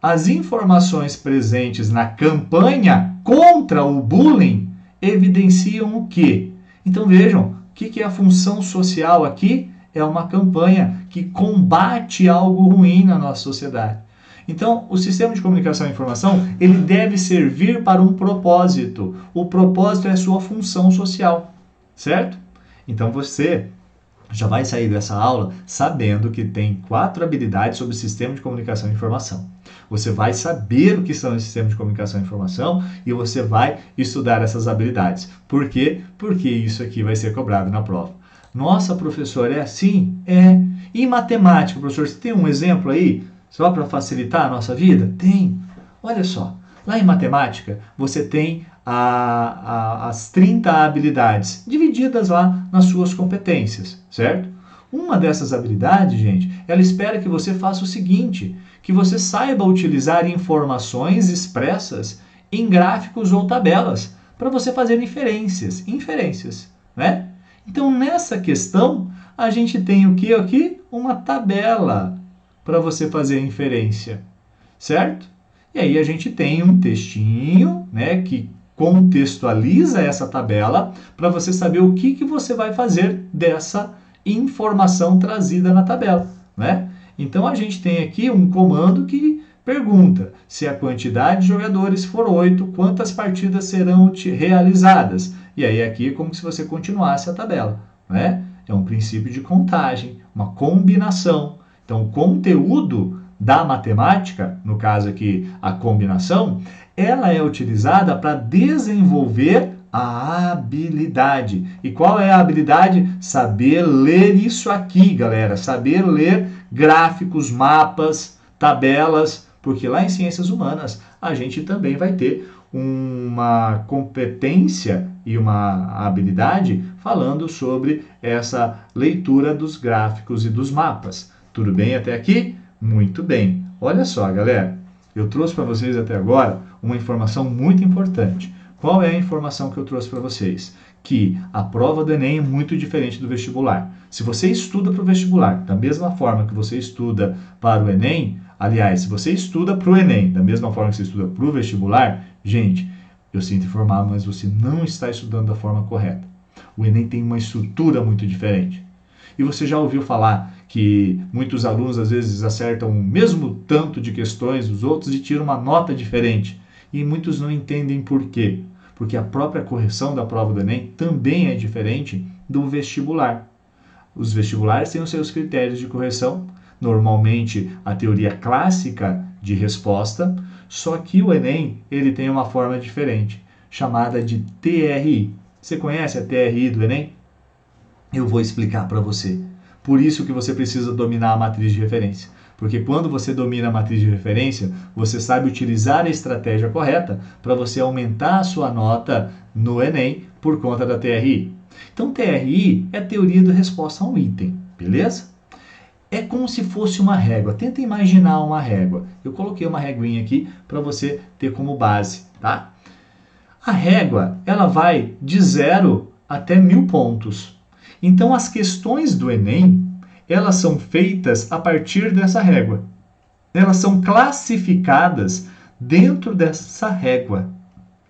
As informações presentes na campanha contra o bullying evidenciam o quê? Então vejam, o que é a função social aqui? É uma campanha que combate algo ruim na nossa sociedade. Então, o sistema de comunicação e informação, ele deve servir para um propósito. O propósito é a sua função social, certo? Então você já vai sair dessa aula sabendo que tem 4 habilidades sobre o sistema de comunicação e informação. Você vai saber o que são os sistemas de comunicação e informação e você vai estudar essas habilidades. Por quê? Porque isso aqui vai ser cobrado na prova. Nossa, professor, é assim? É. E matemática, professor, você tem um exemplo aí? Só para facilitar a nossa vida? Tem. Olha só, lá em matemática você tem as 30 habilidades divididas lá nas suas competências, certo? Uma dessas habilidades, gente, ela espera que você faça o seguinte, que você saiba utilizar informações expressas em gráficos ou tabelas para você fazer inferências, né? Então, nessa questão, a gente tem o que aqui? Uma tabela para você fazer a inferência, certo? E aí a gente tem um textinho, né, que contextualiza essa tabela para você saber o que você vai fazer dessa informação trazida na tabela, né? Então a gente tem aqui um comando que pergunta: se a quantidade de jogadores for 8, quantas partidas serão realizadas? E aí aqui é como se você continuasse a tabela, né? é um princípio de contagem, uma combinação. Então, o conteúdo da matemática, no caso aqui a combinação, ela é utilizada para desenvolver a habilidade. E qual é a habilidade? Saber ler isso aqui, galera. Saber ler gráficos, mapas, tabelas, porque lá em Ciências Humanas a gente também vai ter uma competência e uma habilidade falando sobre essa leitura dos gráficos e dos mapas. Tudo bem até aqui? Muito bem. Olha só, galera, eu trouxe para vocês até agora uma informação muito importante. Qual é a informação que eu trouxe para vocês? Que a prova do Enem é muito diferente do vestibular. Se você estuda para o vestibular da mesma forma que você estuda para o Enem, aliás, se você estuda para o Enem da mesma forma que você estuda para o vestibular, gente, eu sinto informar, mas você não está estudando da forma correta. O Enem tem uma estrutura muito diferente. E você já ouviu falar que muitos alunos às vezes acertam o mesmo tanto de questões dos outros e tiram uma nota diferente. E muitos não entendem por quê. Porque a própria correção da prova do Enem também é diferente do vestibular. Os vestibulares têm os seus critérios de correção, normalmente a teoria clássica de resposta, só que o Enem ele tem uma forma diferente, chamada de TRI. Você conhece a TRI do Enem? Eu vou explicar para você. Por isso que você precisa dominar a matriz de referência. Porque quando você domina a matriz de referência, você sabe utilizar a estratégia correta para você aumentar a sua nota no Enem por conta da TRI. Então, TRI é a teoria da resposta a um item, beleza? É como se fosse uma régua. Tenta imaginar uma régua. Eu coloquei uma réguinha aqui para você ter como base, tá? A régua, ela vai de 0 até 1000 pontos. Então, as questões do Enem, elas são feitas a partir dessa régua. Elas são classificadas dentro dessa régua.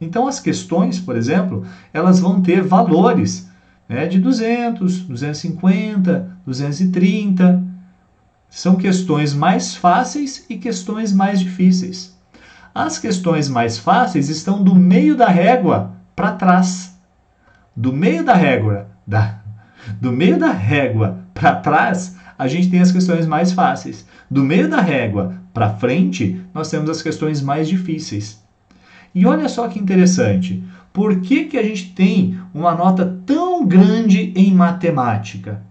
Então, as questões, por exemplo, elas vão ter valores, né, de 200, 250, 230. São questões mais fáceis e questões mais difíceis. As questões mais fáceis estão do meio da régua para trás. Do meio da régua para trás, a gente tem as questões mais fáceis. Do meio da régua para frente, nós temos as questões mais difíceis. E olha só que interessante. Por que a gente tem uma nota tão grande em matemática?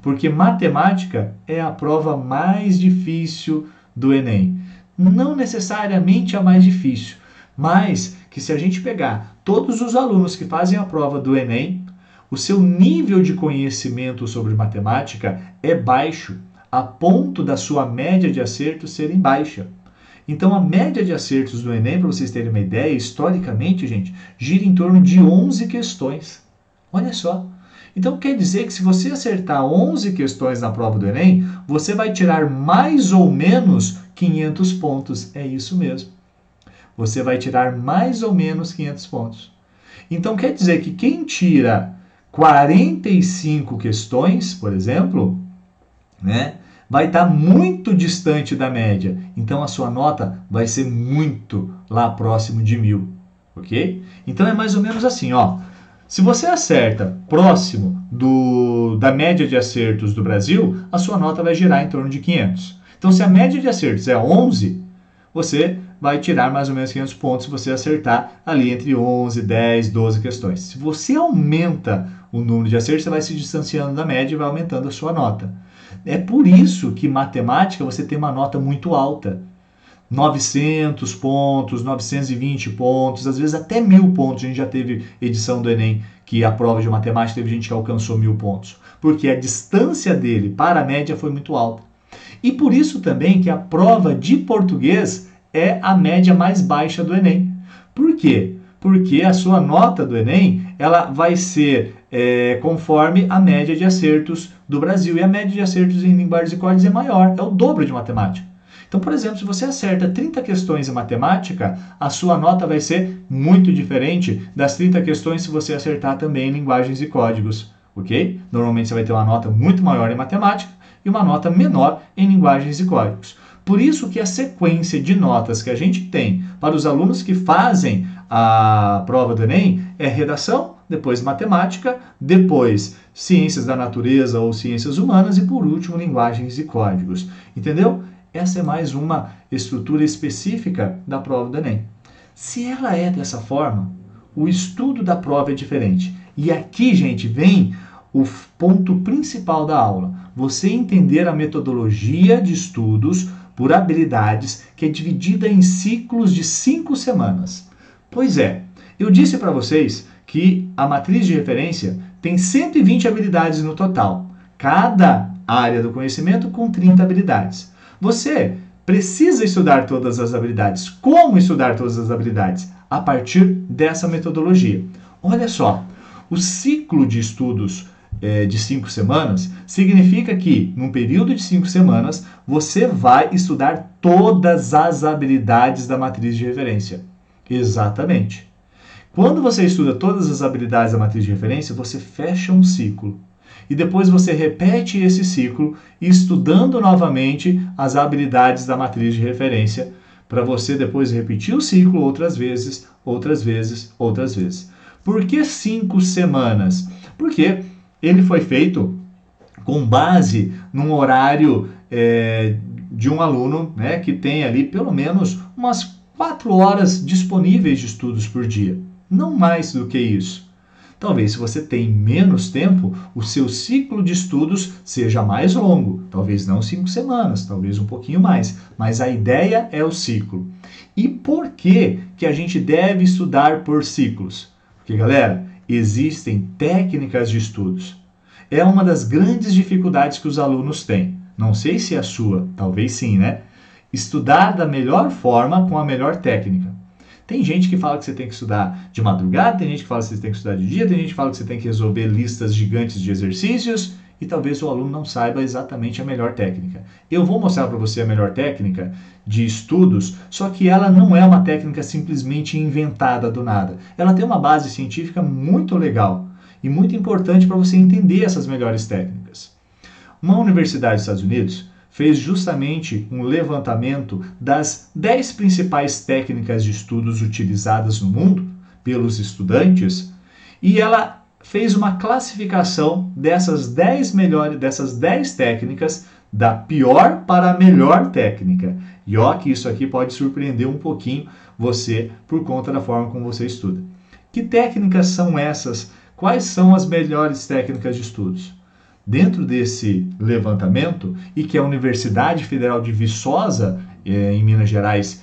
Porque matemática é a prova mais difícil do Enem. Não necessariamente a mais difícil, mas que se a gente pegar todos os alunos que fazem a prova do Enem, o seu nível de conhecimento sobre matemática é baixo, a ponto da sua média de acertos serem baixa. Então, a média de acertos do Enem, para vocês terem uma ideia, historicamente, gente, gira em torno de 11 questões. Olha só. Então, quer dizer que se você acertar 11 questões na prova do Enem, você vai tirar mais ou menos 500 pontos. É isso mesmo. Você vai tirar mais ou menos 500 pontos. Então, quer dizer que quem tira 45 questões, por exemplo, né, vai estar muito distante da média. Então, a sua nota vai ser muito lá próximo de 1000, ok? Então, é mais ou menos assim, ó. Se você acerta próximo da média de acertos do Brasil, a sua nota vai girar em torno de 500. Então, se a média de acertos é 11, você vai tirar mais ou menos 500 pontos se você acertar ali entre 11, 10, 12 questões. Se você aumenta o número de acertos, você vai se distanciando da média e vai aumentando a sua nota. É por isso que matemática você tem uma nota muito alta. 900 pontos, 920 pontos, às vezes até 1000 pontos. A gente já teve edição do Enem que a prova de matemática teve gente que alcançou 1000 pontos. Porque a distância dele para a média foi muito alta. E por isso também que a prova de português é a média mais baixa do Enem. Por quê? Porque a sua nota do Enem ela vai ser conforme a média de acertos do Brasil. E a média de acertos em linguagens e códigos é maior, é o dobro de matemática. Então, por exemplo, se você acerta 30 questões em matemática, a sua nota vai ser muito diferente das 30 questões se você acertar também em linguagens e códigos, ok? Normalmente você vai ter uma nota muito maior em matemática e uma nota menor em linguagens e códigos. Por isso que a sequência de notas que a gente tem para os alunos que fazem a prova do Enem é redação, depois matemática, depois ciências da natureza ou ciências humanas e, por último, linguagens e códigos. Entendeu? Essa é mais uma estrutura específica da prova do Enem. Se ela é dessa forma, o estudo da prova é diferente. E aqui, gente, vem o ponto principal da aula. Você entender a metodologia de estudos por habilidades que é dividida em ciclos de 5 semanas. Pois é, eu disse para vocês que a matriz de referência tem 120 habilidades no total. Cada área do conhecimento com 30 habilidades. Você precisa estudar todas as habilidades. Como estudar todas as habilidades? A partir dessa metodologia. Olha só, o ciclo de estudos de 5 semanas significa que, num período de 5 semanas, você vai estudar todas as habilidades da matriz de referência. Exatamente. Quando você estuda todas as habilidades da matriz de referência, você fecha um ciclo. E depois você repete esse ciclo, estudando novamente as habilidades da matriz de referência, para você depois repetir o ciclo outras vezes, outras vezes, outras vezes. Por que 5 semanas? Porque ele foi feito com base num horário de um aluno, né, que tem ali pelo menos umas 4 horas disponíveis de estudos por dia. Não mais do que isso. Talvez, se você tem menos tempo, o seu ciclo de estudos seja mais longo. Talvez não 5 semanas, talvez um pouquinho mais. Mas a ideia é o ciclo. E por que que a gente deve estudar por ciclos? Porque, galera, existem técnicas de estudos. É uma das grandes dificuldades que os alunos têm. Não sei se é a sua, talvez sim, né? Estudar da melhor forma com a melhor técnica. Tem gente que fala que você tem que estudar de madrugada, tem gente que fala que você tem que estudar de dia, tem gente que fala que você tem que resolver listas gigantes de exercícios e talvez o aluno não saiba exatamente a melhor técnica. Eu vou mostrar para você a melhor técnica de estudos, só que ela não é uma técnica simplesmente inventada do nada. Ela tem uma base científica muito legal e muito importante para você entender essas melhores técnicas. Uma universidade dos Estados Unidos fez justamente um levantamento das 10 principais técnicas de estudos utilizadas no mundo pelos estudantes e ela fez uma classificação dessas 10 técnicas da pior para a melhor técnica. E ó que isso aqui pode surpreender um pouquinho você por conta da forma como você estuda. Que técnicas são essas? Quais são as melhores técnicas de estudos? Dentro desse levantamento, e que a Universidade Federal de Viçosa, em Minas Gerais,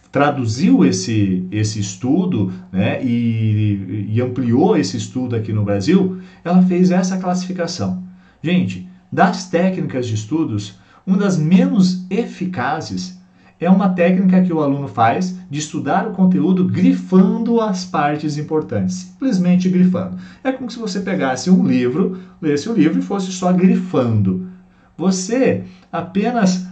traduziu esse estudo, né, e ampliou esse estudo aqui no Brasil, ela fez essa classificação. Gente, das técnicas de estudos, uma das menos eficazes é uma técnica que o aluno faz de estudar o conteúdo grifando as partes importantes. Simplesmente grifando. É como se você pegasse um livro, lesse o livro e fosse só grifando. Você apenas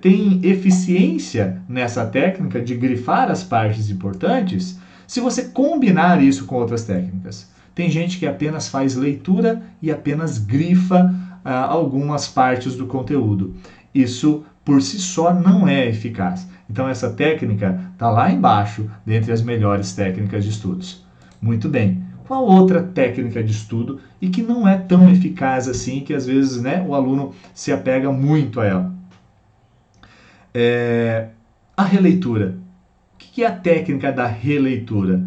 tem eficiência nessa técnica de grifar as partes importantes se você combinar isso com outras técnicas. Tem gente que apenas faz leitura e apenas grifa algumas partes do conteúdo. Isso por si só não é eficaz. Então essa técnica está lá embaixo, dentre as melhores técnicas de estudos. Muito bem. Qual outra técnica de estudo e que não é tão eficaz assim, que às vezes, né, o aluno se apega muito a ela? A releitura. O que é a técnica da releitura?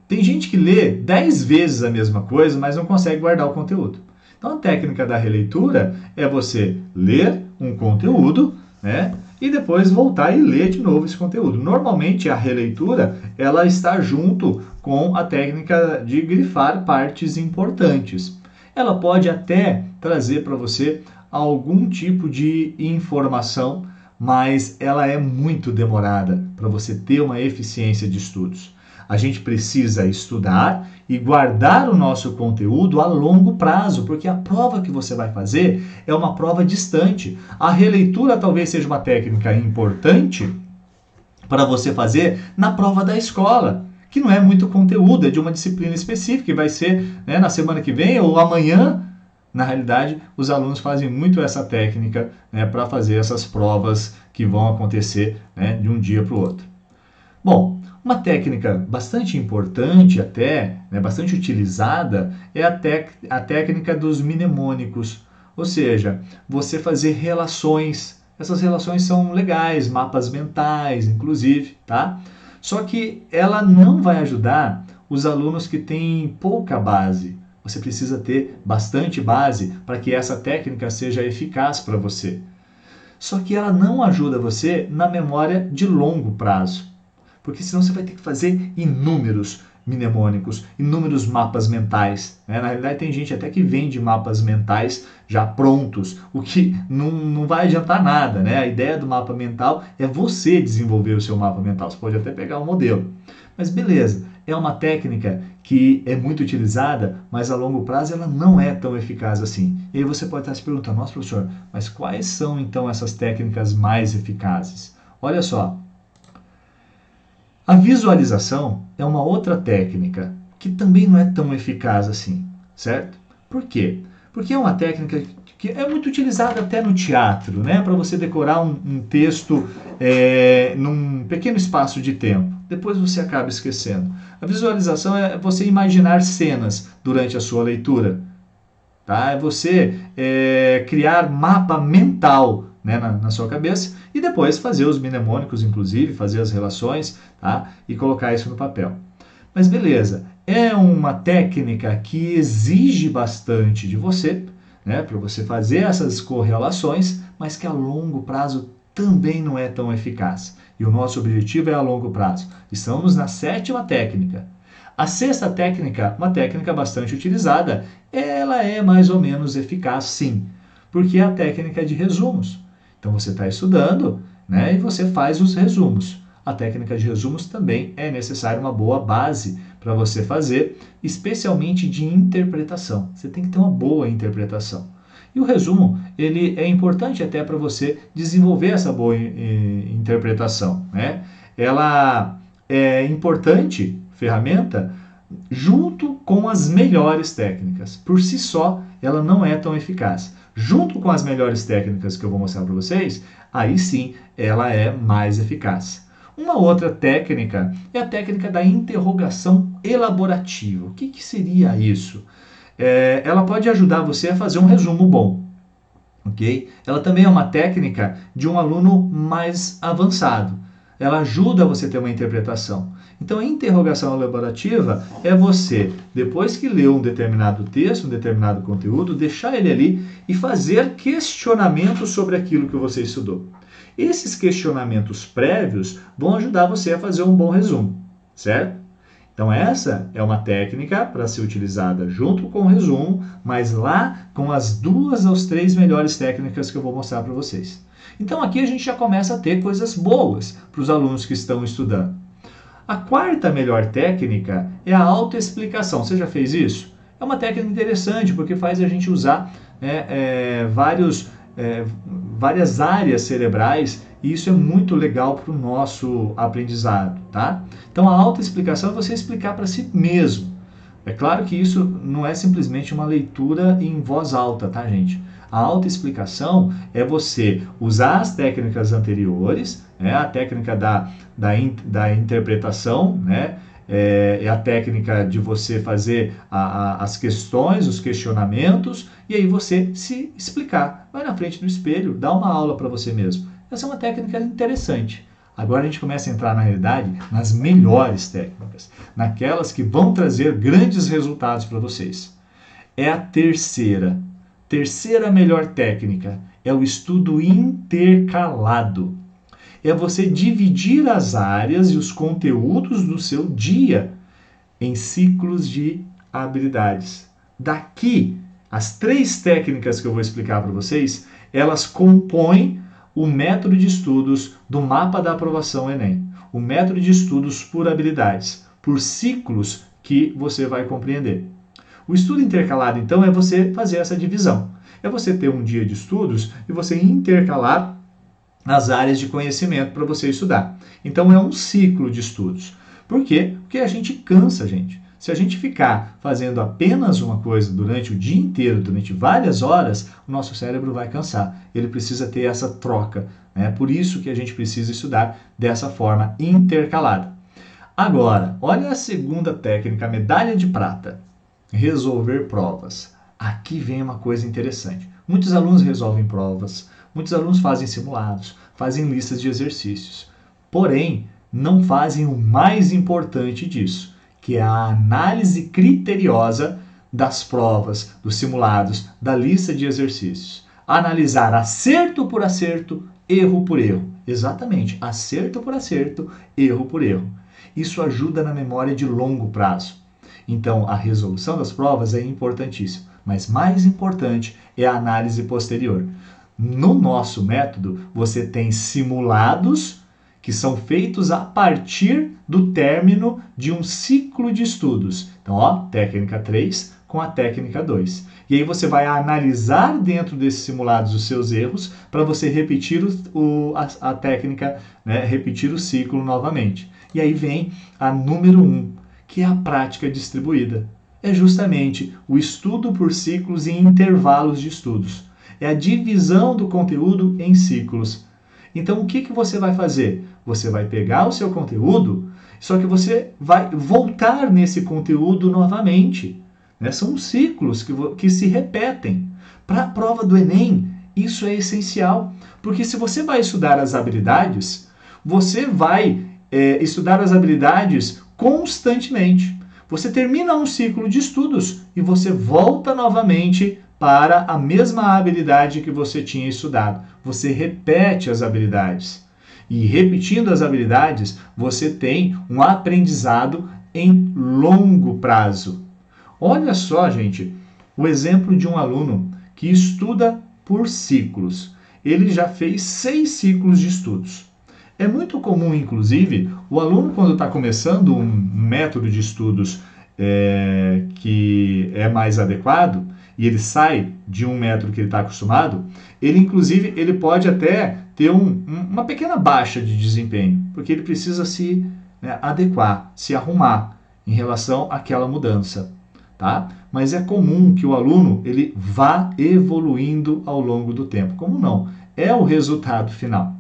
Tem gente que lê 10 vezes a mesma coisa, mas não consegue guardar o conteúdo. Então a técnica da releitura é você ler um conteúdo, né, e depois voltar e ler de novo esse conteúdo. Normalmente a releitura ela está junto com a técnica de grifar partes importantes. Ela pode até trazer para você algum tipo de informação, mas ela é muito demorada para você ter uma eficiência de estudos. A gente precisa estudar e guardar o nosso conteúdo a longo prazo, porque a prova que você vai fazer é uma prova distante. A releitura talvez seja uma técnica importante para você fazer na prova da escola, que não é muito conteúdo, é de uma disciplina específica, que vai ser, né, na semana que vem ou amanhã. Na realidade, os alunos fazem muito essa técnica, né, para fazer essas provas que vão acontecer, né, de um dia para o outro. Bom, uma técnica bastante importante até, né, bastante utilizada, é a técnica dos mnemônicos, ou seja, você fazer relações. Essas relações são legais, mapas mentais, inclusive, tá? Só que ela não vai ajudar os alunos que têm pouca base. Você precisa ter bastante base para que essa técnica seja eficaz para você. Só que ela não ajuda você na memória de longo prazo, porque senão você vai ter que fazer inúmeros mnemônicos, inúmeros mapas mentais, né? Na realidade tem gente até que vende mapas mentais já prontos, o que não vai adiantar nada, né? A ideia do mapa mental é você desenvolver o seu mapa mental. Você pode até pegar um modelo, mas beleza, é uma técnica que é muito utilizada, mas a longo prazo ela não é tão eficaz assim. E aí você pode estar se perguntando, nossa professor, mas quais são então essas técnicas mais eficazes? Olha só, a visualização é uma outra técnica que também não é tão eficaz assim, certo? Por quê? Porque é uma técnica que é muito utilizada até no teatro, né? Para você decorar um texto num pequeno espaço de tempo. Depois você acaba esquecendo. A visualização é você imaginar cenas durante a sua leitura. Tá? É você criar mapa mental, né, na sua cabeça e depois fazer os mnemônicos, inclusive, fazer as relações, tá? E colocar isso no papel. Mas beleza, é uma técnica que exige bastante de você, né, para você fazer essas correlações, mas que a longo prazo também não é tão eficaz. E o nosso objetivo é a longo prazo. Estamos na 7ª técnica. A 6ª técnica, uma técnica bastante utilizada, ela é mais ou menos eficaz sim, porque é a técnica de resumos. Então você está estudando, né, e você faz os resumos. A técnica de resumos também é necessária uma boa base para você fazer, especialmente de interpretação. Você tem que ter uma boa interpretação. E o resumo, ele é importante até para você desenvolver essa boa interpretação, né? Ela é importante, ferramenta, junto com as melhores técnicas. Por si só, ela não é tão eficaz. Junto com as melhores técnicas que eu vou mostrar para vocês, aí sim ela é mais eficaz. Uma outra técnica é a técnica da interrogação elaborativa. O que seria isso? Ela pode ajudar você a fazer um resumo bom. Okay? Ela também é uma técnica de um aluno mais avançado. Ela ajuda você a ter uma interpretação. Então, a interrogação elaborativa é você, depois que leu um determinado texto, um determinado conteúdo, deixar ele ali e fazer questionamentos sobre aquilo que você estudou. Esses questionamentos prévios vão ajudar você a fazer um bom resumo, certo? Então, essa é uma técnica para ser utilizada junto com o resumo, mas lá com as 2 às 3 melhores técnicas que eu vou mostrar para vocês. Então, aqui a gente já começa a ter coisas boas para os alunos que estão estudando. A 4ª melhor técnica é a autoexplicação. Você já fez isso? É uma técnica interessante porque faz a gente usar várias áreas cerebrais e isso é muito legal para o nosso aprendizado, tá? Então a autoexplicação é você explicar para si mesmo. É claro que isso não é simplesmente uma leitura em voz alta, tá, gente? A autoexplicação é você usar as técnicas anteriores, né? A técnica da interpretação, né? É a técnica de você fazer as questões, os questionamentos, e aí você se explicar. Vai na frente do espelho, dá uma aula para você mesmo. Essa é uma técnica interessante. Agora a gente começa a entrar, na realidade, nas melhores técnicas, naquelas que vão trazer grandes resultados para vocês. É a terceira melhor técnica, é o estudo intercalado. É você dividir as áreas e os conteúdos do seu dia em ciclos de habilidades. Daqui, as 3 técnicas que eu vou explicar para vocês, elas compõem o método de estudos do mapa da aprovação Enem. O método de estudos por habilidades, por ciclos que você vai compreender. O estudo intercalado, então, é você fazer essa divisão. É você ter um dia de estudos e você intercalar nas áreas de conhecimento para você estudar. Então, é um ciclo de estudos. Por quê? Porque a gente cansa, gente. Se a gente ficar fazendo apenas uma coisa durante o dia inteiro, durante várias horas, o nosso cérebro vai cansar. Ele precisa ter essa troca, né? Por isso que a gente precisa estudar dessa forma intercalada. Agora, olha a segunda técnica, a medalha de prata. Resolver provas. Aqui vem uma coisa interessante. Muitos alunos resolvem provas, muitos alunos fazem simulados, fazem listas de exercícios. Porém, não fazem o mais importante disso, que é a análise criteriosa das provas, dos simulados, da lista de exercícios. Analisar acerto por acerto, erro por erro. Exatamente, acerto por acerto, erro por erro. Isso ajuda na memória de longo prazo. Então, a resolução das provas é importantíssima, mas mais importante é a análise posterior. No nosso método, você tem simulados que são feitos a partir do término de um ciclo de estudos. Então, ó, técnica 3 com a técnica 2. E aí você vai analisar dentro desses simulados os seus erros para você repetir a técnica, né, repetir o ciclo novamente. E aí vem a número 1, que é a prática distribuída. É justamente o estudo por ciclos e intervalos de estudos. É a divisão do conteúdo em ciclos. Então, o que você vai fazer? Você vai pegar o seu conteúdo, só que você vai voltar nesse conteúdo novamente. Né? São ciclos que se repetem. Para a prova do Enem, isso é essencial. Porque se você vai estudar as habilidades, você vai estudar as habilidades constantemente. Você termina um ciclo de estudos e você volta novamente para a mesma habilidade que você tinha estudado. Você repete as habilidades. E repetindo as habilidades, você tem um aprendizado em longo prazo. Olha só, gente, o exemplo de um aluno que estuda por ciclos. Ele já fez 6 ciclos de estudos. É muito comum, inclusive, o aluno, quando está começando um método de estudos que é mais adequado, e ele sai de um método que ele está acostumado, ele pode até ter uma pequena baixa de desempenho, porque ele precisa se adequar, se arrumar em relação àquela mudança. Tá? Mas é comum que o aluno ele vá evoluindo ao longo do tempo. Como não? É o resultado final.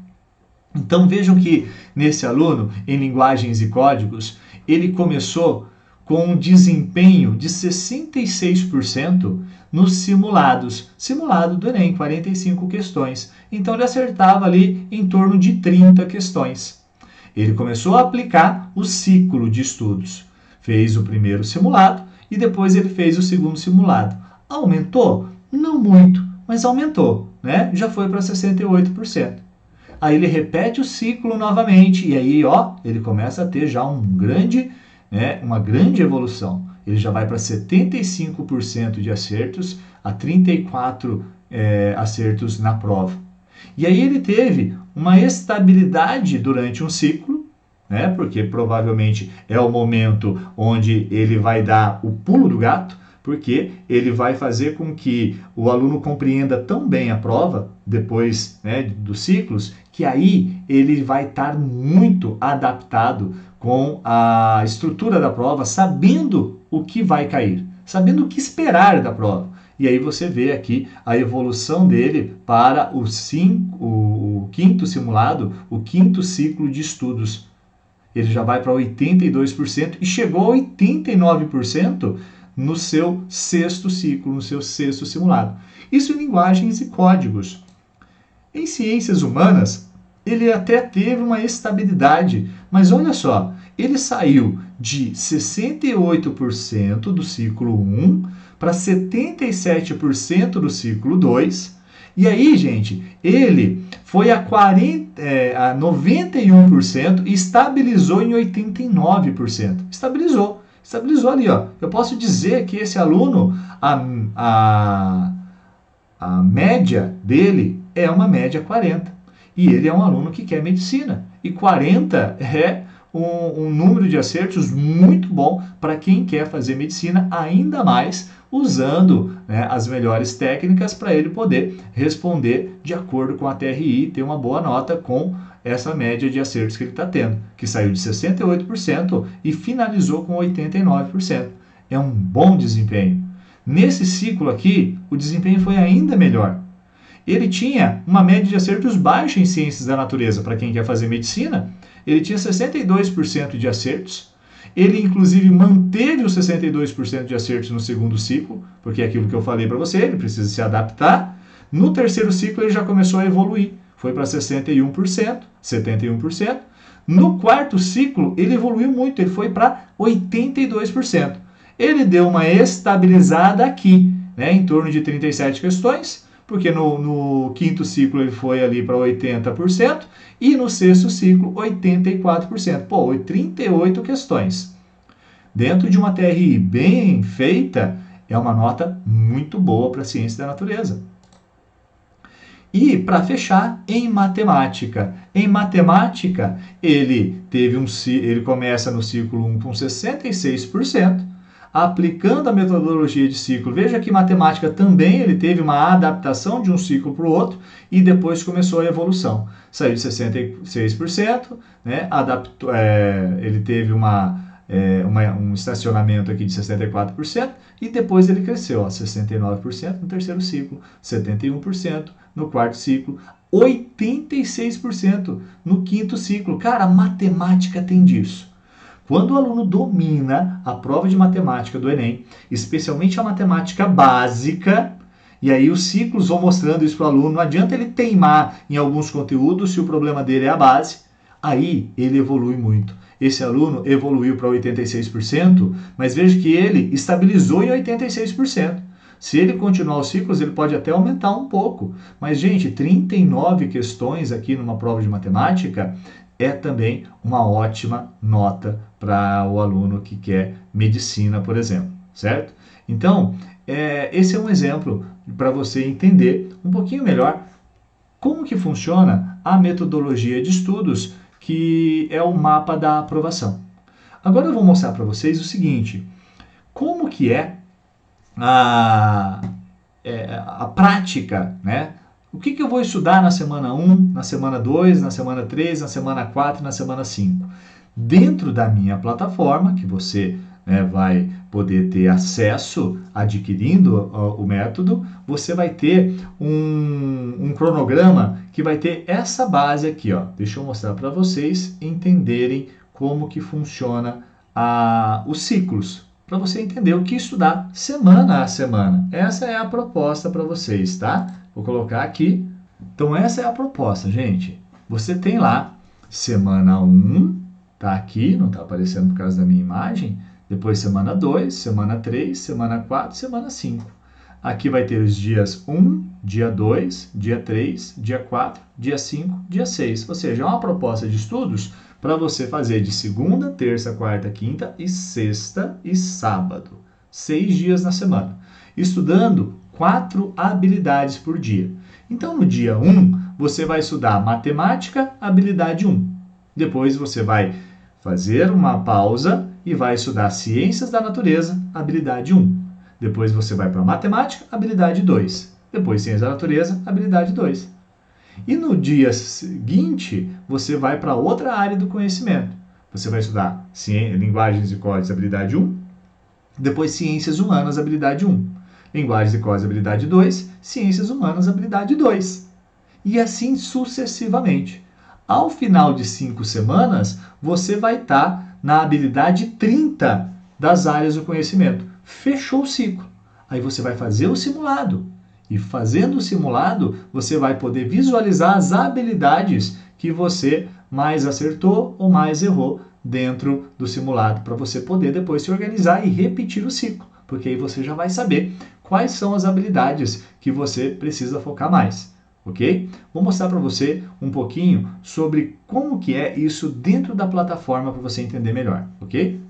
Então vejam que nesse aluno, em linguagens e códigos, ele começou com um desempenho de 66% nos simulados. Simulado do Enem, 45 questões. Então ele acertava ali em torno de 30 questões. Ele começou a aplicar o ciclo de estudos. Fez o primeiro simulado e depois ele fez o segundo simulado. Aumentou? Não muito, mas aumentou, né? Já foi para 68%. Aí ele repete o ciclo novamente e aí, ó, ele começa a ter já uma grande evolução. Ele já vai para 75% de acertos a 34 acertos na prova. E aí ele teve uma estabilidade durante um ciclo, né? Porque provavelmente é o momento onde ele vai dar o pulo do gato, porque ele vai fazer com que o aluno compreenda tão bem a prova, depois dos ciclos, que aí ele vai estar muito adaptado com a estrutura da prova, sabendo o que vai cair, sabendo o que esperar da prova. E aí você vê aqui a evolução dele para o quinto simulado, o quinto ciclo de estudos. Ele já vai para 82% e chegou a 89% no seu sexto ciclo, no seu sexto simulado. Isso em linguagens e códigos. Em ciências humanas, ele até teve uma estabilidade, mas olha só, ele saiu de 68% do ciclo 1 para 77% do ciclo 2. E aí, gente, ele foi a 91% e estabilizou em 89%. Estabilizou ali, ó. Eu posso dizer que esse aluno, a média dele é uma média 40. E ele é um aluno que quer medicina. E 40 é um número de acertos muito bom para quem quer fazer medicina, ainda mais usando as melhores técnicas para ele poder responder de acordo com a TRI, ter uma boa nota com essa média de acertos que ele está tendo, que saiu de 68% e finalizou com 89%. É um bom desempenho. Nesse ciclo aqui, o desempenho foi ainda melhor. Ele tinha uma média de acertos baixa em ciências da natureza, para quem quer fazer medicina, ele tinha 62% de acertos. Ele, inclusive, manteve os 62% de acertos no segundo ciclo, porque é aquilo que eu falei para você, ele precisa se adaptar. No terceiro ciclo, ele já começou a evoluir, foi para 61%, 71%. No quarto ciclo, ele evoluiu muito, ele foi para 82%. Ele deu uma estabilizada aqui, né, em torno de 37 questões, porque no quinto ciclo ele foi ali para 80% e no sexto ciclo 84%. Pô, 38 questões. Dentro de uma TRI bem feita, é uma nota muito boa para a ciência da natureza. E para fechar, em matemática. Em matemática, ele começa no ciclo 1 com 66%. Aplicando a metodologia de ciclo, veja que matemática também ele teve uma adaptação de um ciclo para o outro e depois começou a evolução. Saiu de 66%, né? Ele teve um estacionamento aqui de 64% e depois ele cresceu, 69% no terceiro ciclo, 71% no quarto ciclo, 86% no quinto ciclo. Cara, a matemática tem disso. Quando o aluno domina a prova de matemática do Enem, especialmente a matemática básica, e aí os ciclos vão mostrando isso para o aluno, não adianta ele teimar em alguns conteúdos se o problema dele é a base, aí ele evolui muito. Esse aluno evoluiu para 86%, mas veja que ele estabilizou em 86%. Se ele continuar os ciclos, ele pode até aumentar um pouco. Mas, gente, 39 questões aqui numa prova de matemática é também uma ótima nota para o aluno que quer medicina, por exemplo, certo? Então, esse é um exemplo para você entender um pouquinho melhor como que funciona a metodologia de estudos, que é o mapa da aprovação. Agora eu vou mostrar para vocês o seguinte, como que é a prática, né? O que eu vou estudar na semana 1, na semana 2, na semana 3, na semana 4 e na semana 5? Dentro da minha plataforma, que você vai poder ter acesso adquirindo o método, você vai ter um cronograma que vai ter essa base aqui. Ó. Deixa eu mostrar para vocês entenderem como que funciona os ciclos, para você entender o que estudar semana a semana. Essa é a proposta para vocês, tá? Vou colocar aqui. Então, essa é a proposta, gente. Você tem lá semana 1, tá aqui, não está aparecendo por causa da minha imagem. Depois semana 2, semana 3, semana 4, semana 5. Aqui vai ter os dias 1, dia 2, dia 3, dia 4, dia 5, dia 6. Ou seja, é uma proposta de estudos para você fazer de segunda, terça, quarta, quinta e sexta e sábado. 6 dias na semana. Estudando 4 habilidades por dia. Então, no dia 1, você vai estudar matemática, habilidade 1. Depois você vai fazer uma pausa e vai estudar ciências da natureza, habilidade 1. Depois você vai para matemática, habilidade 2. Depois ciências da natureza, habilidade 2. E no dia seguinte, você vai para outra área do conhecimento. Você vai estudar linguagens e códigos, habilidade 1. Depois ciências humanas, habilidade 1. Linguagens e códigos, habilidade 2. Ciências humanas, habilidade 2. E assim sucessivamente. Ao final de 5 semanas, você vai estar na habilidade 30 das áreas do conhecimento. Fechou o ciclo. Aí você vai fazer o simulado. E fazendo o simulado, você vai poder visualizar as habilidades que você mais acertou ou mais errou dentro do simulado, para você poder depois se organizar e repetir o ciclo. Porque aí você já vai saber quais são as habilidades que você precisa focar mais. Ok? Vou mostrar para você um pouquinho sobre como que é isso dentro da plataforma para você entender melhor, ok?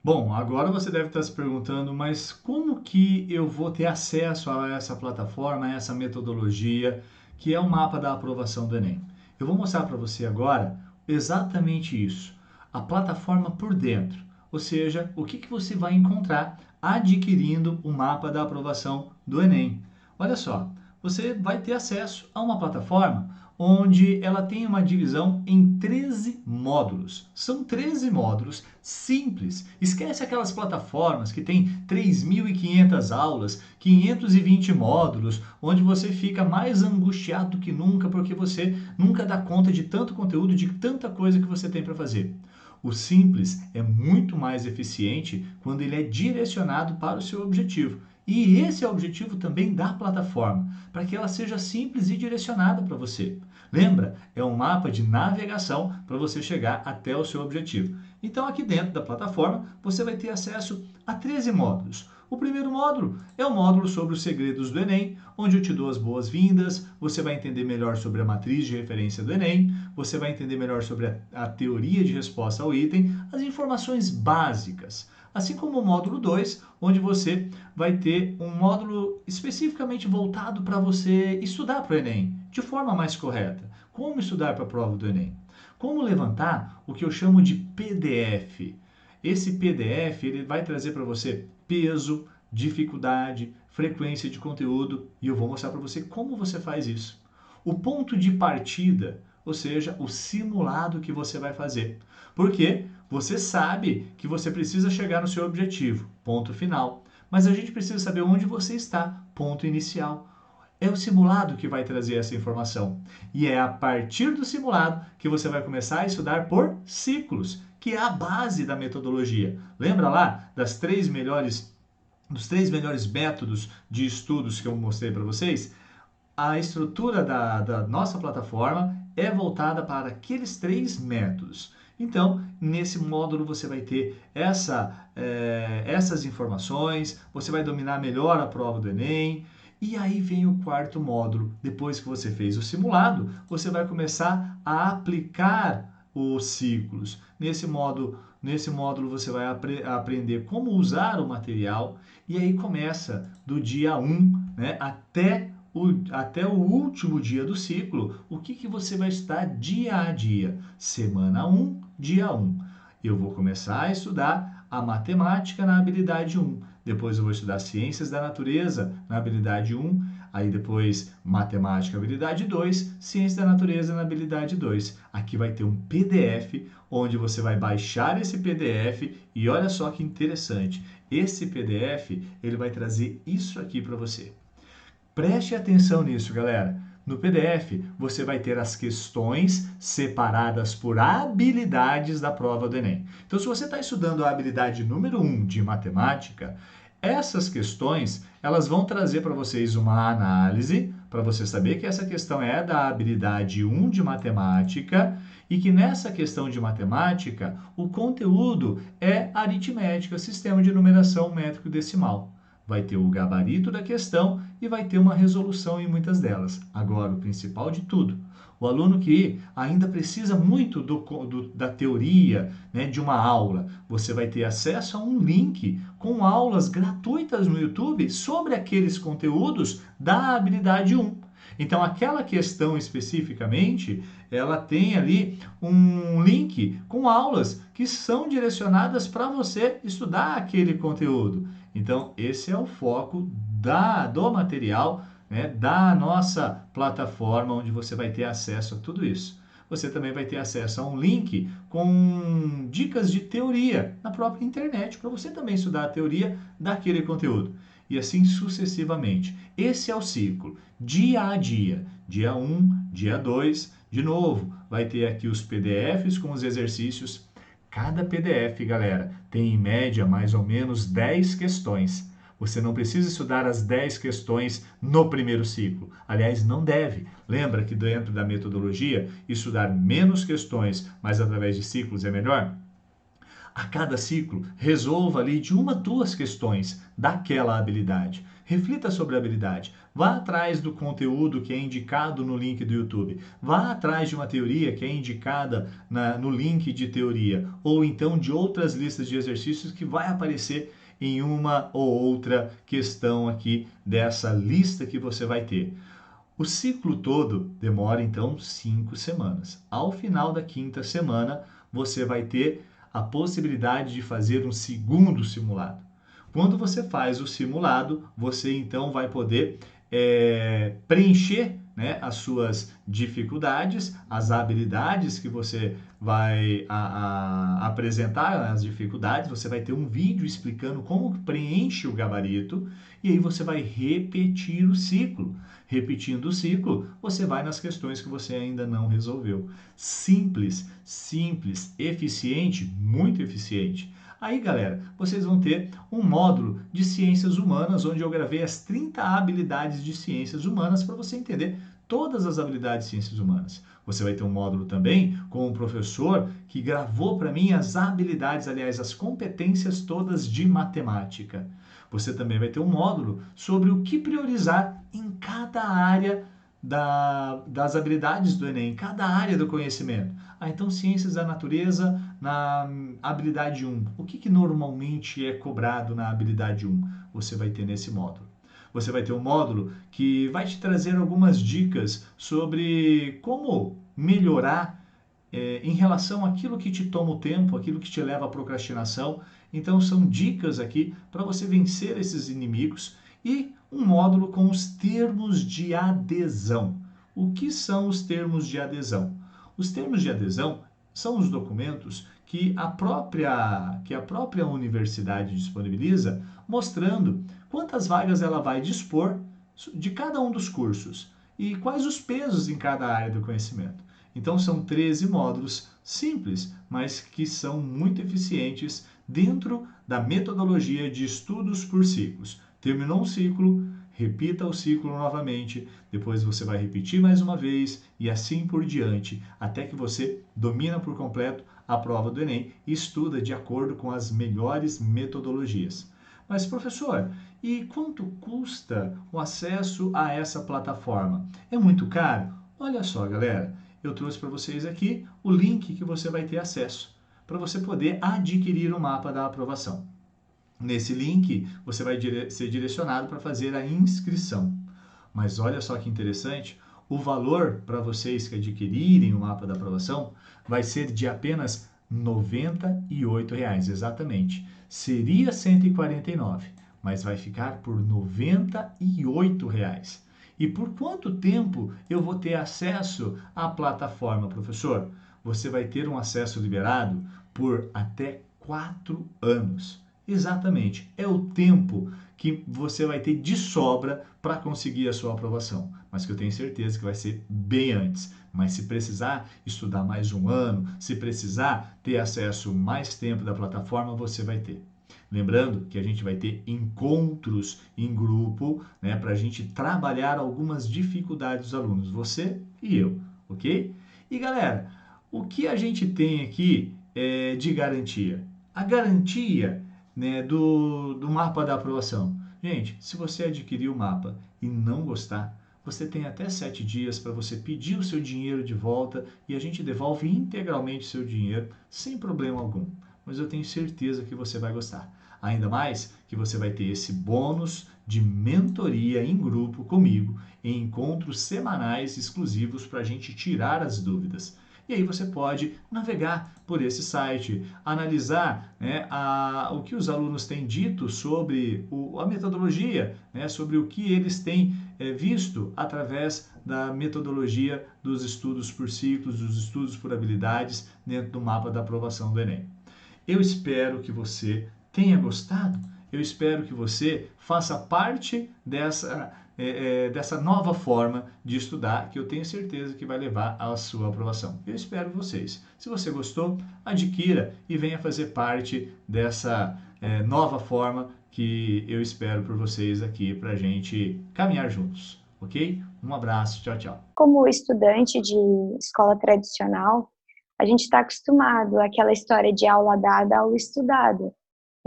Bom, agora você deve estar se perguntando, mas como que eu vou ter acesso a essa plataforma, a essa metodologia, que é o mapa da aprovação do Enem? Eu vou mostrar para você agora exatamente isso, a plataforma por dentro, ou seja, o que você vai encontrar adquirindo o mapa da aprovação do Enem. Olha só, você vai ter acesso a uma plataforma onde ela tem uma divisão em 13 módulos. São 13 módulos simples. Esquece aquelas plataformas que tem 3.500 aulas, 520 módulos, onde você fica mais angustiado do que nunca porque você nunca dá conta de tanto conteúdo, de tanta coisa que você tem para fazer. O simples é muito mais eficiente quando ele é direcionado para o seu objetivo. E esse é o objetivo também da plataforma, para que ela seja simples e direcionada para você. Lembra? É um mapa de navegação para você chegar até o seu objetivo. Então, aqui dentro da plataforma, você vai ter acesso a 13 módulos. O primeiro módulo é o módulo sobre os segredos do Enem, onde eu te dou as boas-vindas, você vai entender melhor sobre a matriz de referência do Enem, você vai entender melhor sobre a teoria de resposta ao item, as informações básicas. Assim como o módulo 2, onde você vai ter um módulo especificamente voltado para você estudar para o Enem, de forma mais correta. Como estudar para a prova do Enem? Como levantar o que eu chamo de PDF. Esse PDF ele vai trazer para você peso, dificuldade, frequência de conteúdo e eu vou mostrar para você como você faz isso. O ponto de partida, ou seja, o simulado que você vai fazer. Porque você sabe que você precisa chegar no seu objetivo, ponto final. Mas a gente precisa saber onde você está, ponto inicial. É o simulado que vai trazer essa informação. E é a partir do simulado que você vai começar a estudar por ciclos, que é a base da metodologia. Lembra lá dos três melhores métodos de estudos que eu mostrei para vocês? A estrutura da nossa plataforma é voltada para aqueles 3 métodos. Então, nesse módulo você vai ter essas informações, você vai dominar melhor a prova do Enem. E aí vem o quarto módulo. Depois que você fez o simulado, você vai começar a aplicar os ciclos. Nesse módulo você vai aprender como usar o material e aí começa do dia 1, né, até o último dia do ciclo, o que você vai estudar dia a dia. Semana 1, dia 1. Eu vou começar a estudar a matemática na habilidade 1. Depois eu vou estudar ciências da natureza na habilidade 1. Aí depois matemática habilidade 2, ciência da natureza na habilidade 2. Aqui vai ter um PDF onde você vai baixar esse PDF e olha só que interessante. Esse PDF ele vai trazer isso aqui para você. Preste atenção nisso, galera. No PDF, você vai ter as questões separadas por habilidades da prova do Enem. Então, se você está estudando a habilidade número 1 de matemática, essas questões elas vão trazer para vocês uma análise, para você saber que essa questão é da habilidade 1 de matemática e que nessa questão de matemática, o conteúdo é aritmética, sistema de numeração métrico decimal. Vai ter o gabarito da questão e vai ter uma resolução em muitas delas. Agora, o principal de tudo, o aluno que ainda precisa muito da teoria, né, de uma aula, você vai ter acesso a um link com aulas gratuitas no YouTube sobre aqueles conteúdos da habilidade 1. Então, aquela questão especificamente, ela tem ali um link com aulas que são direcionadas para você estudar aquele conteúdo. Então, esse é o foco do material, né, da nossa plataforma, onde você vai ter acesso a tudo isso. Você também vai ter acesso a um link com dicas de teoria na própria internet, para você também estudar a teoria daquele conteúdo. E assim sucessivamente. Esse é o ciclo, dia a dia. Dia 1, dia 2, de novo, vai ter aqui os PDFs com os exercícios. Cada PDF, galera, tem em média mais ou menos 10 questões. Você não precisa estudar as 10 questões no primeiro ciclo. Aliás, não deve. Lembra que dentro da metodologia, estudar menos questões, mas através de ciclos é melhor? A cada ciclo, resolva ali de 1 a 2 questões daquela habilidade. Reflita sobre a habilidade. Vá atrás do conteúdo que é indicado no link do YouTube. Vá atrás de uma teoria que é indicada no link de teoria. Ou então de outras listas de exercícios que vai aparecer em uma ou outra questão aqui dessa lista que você vai ter. O ciclo todo demora então 5 semanas. Ao final da 5ª semana, você vai ter a possibilidade de fazer um segundo simulado. Quando você faz o simulado, você então vai poder preencher né, as suas dificuldades, as habilidades que você vai apresentar, as dificuldades, você vai ter um vídeo explicando como preenche o gabarito, e aí você vai repetir o ciclo. Repetindo o ciclo, você vai nas questões que você ainda não resolveu. Simples, simples, eficiente, muito eficiente. Aí, galera, vocês vão ter um módulo de ciências humanas, onde eu gravei as 30 habilidades de ciências humanas para você entender todas as habilidades de ciências humanas. Você vai ter um módulo também com um professor que gravou para mim as habilidades, aliás, as competências todas de matemática. Você também vai ter um módulo sobre o que priorizar em cada área das habilidades do Enem, cada área do conhecimento. Então, ciências da natureza na habilidade 1. O que normalmente é cobrado na habilidade 1? Você vai ter nesse módulo. Você vai ter um módulo que vai te trazer algumas dicas sobre como melhorar em relação àquilo que te toma o tempo, aquilo que te leva à procrastinação. Então, são dicas aqui para você vencer esses inimigos, e um módulo com os termos de adesão. O que são os termos de adesão? Os termos de adesão são os documentos que a própria universidade disponibiliza, mostrando quantas vagas ela vai dispor de cada um dos cursos e quais os pesos em cada área do conhecimento. Então, são 13 módulos simples, mas que são muito eficientes dentro da metodologia de estudos por ciclos. Terminou um ciclo, repita o ciclo novamente, depois você vai repetir mais uma vez e assim por diante, até que você domina por completo a prova do Enem e estuda de acordo com as melhores metodologias. Mas, professor, e quanto custa o acesso a essa plataforma? É muito caro? Olha só, galera, eu trouxe para vocês aqui o link que você vai ter acesso para você poder adquirir o mapa da aprovação. Nesse link, você vai ser direcionado para fazer a inscrição. Mas olha só que interessante, o valor para vocês que adquirirem o mapa da aprovação vai ser de apenas R$ 98, exatamente. Seria 149, mas vai ficar por R$ 98. E por quanto tempo eu vou ter acesso à plataforma, professor? Você vai ter um acesso liberado por até 4 anos. Exatamente, é o tempo que você vai ter de sobra para conseguir a sua aprovação, mas que eu tenho certeza que vai ser bem antes. Mas se precisar estudar mais um ano, se precisar ter acesso mais tempo da plataforma, você vai ter. Lembrando que a gente vai ter encontros em grupo, né, para a gente trabalhar algumas dificuldades dos alunos, você e eu, ok? E galera, o que a gente tem aqui de garantia? A garantia, né, do mapa da aprovação. Gente, se você adquirir o mapa e não gostar, você tem até 7 dias para você pedir o seu dinheiro de volta e a gente devolve integralmente o seu dinheiro sem problema algum. Mas eu tenho certeza que você vai gostar. Ainda mais que você vai ter esse bônus de mentoria em grupo comigo, em encontros semanais exclusivos para a gente tirar as dúvidas. E aí você pode navegar por esse site, analisar, né, o que os alunos têm dito sobre a metodologia, né, sobre o que eles têm visto através da metodologia dos estudos por ciclos, dos estudos por habilidades dentro do mapa da aprovação do Enem. Eu espero que você tenha gostado. Eu espero que você faça parte dessa nova forma de estudar, que eu tenho certeza que vai levar à sua aprovação. Eu espero vocês. Se você gostou, adquira e venha fazer parte dessa nova forma que eu espero por vocês aqui para a gente caminhar juntos. Ok? Um abraço. Tchau, tchau. Como estudante de escola tradicional, a gente está acostumado àquela história de aula dada, aula estudada.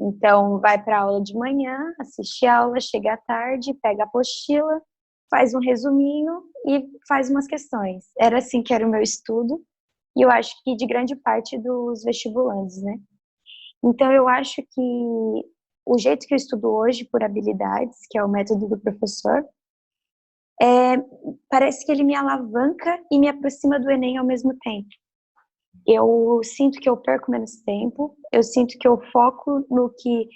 Então, vai para a aula de manhã, assiste a aula, chega à tarde, pega a apostila, faz um resuminho e faz umas questões. Era assim que era o meu estudo, e eu acho que de grande parte dos vestibulantes, né? Então, eu acho que o jeito que eu estudo hoje, por habilidades, que é o método do professor, parece que ele me alavanca e me aproxima do Enem ao mesmo tempo. Eu sinto que eu perco menos tempo, eu sinto que eu foco no que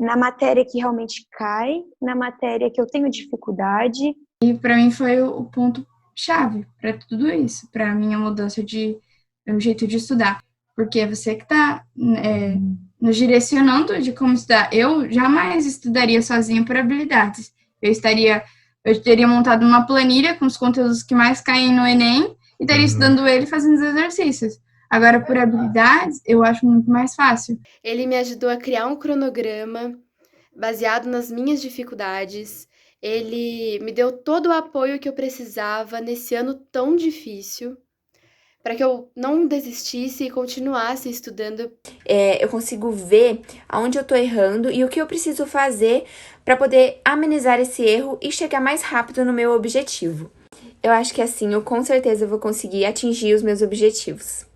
na matéria que realmente cai, na matéria que eu tenho dificuldade, E para mim foi o ponto chave para tudo isso, para a minha mudança de um jeito de estudar. Porque é você que está nos direcionando de como estudar. Eu jamais estudaria sozinha por habilidades. Eu teria montado uma planilha com os conteúdos que mais caem no Enem e estaria estudando ele fazendo os exercícios. Agora, por habilidades, eu acho muito mais fácil. Ele me ajudou a criar um cronograma baseado nas minhas dificuldades. Ele me deu todo o apoio que eu precisava nesse ano tão difícil, para que eu não desistisse e continuasse estudando. Eu consigo ver aonde eu tô errando e o que eu preciso fazer para poder amenizar esse erro e chegar mais rápido no meu objetivo. Eu acho que assim eu com certeza vou conseguir atingir os meus objetivos.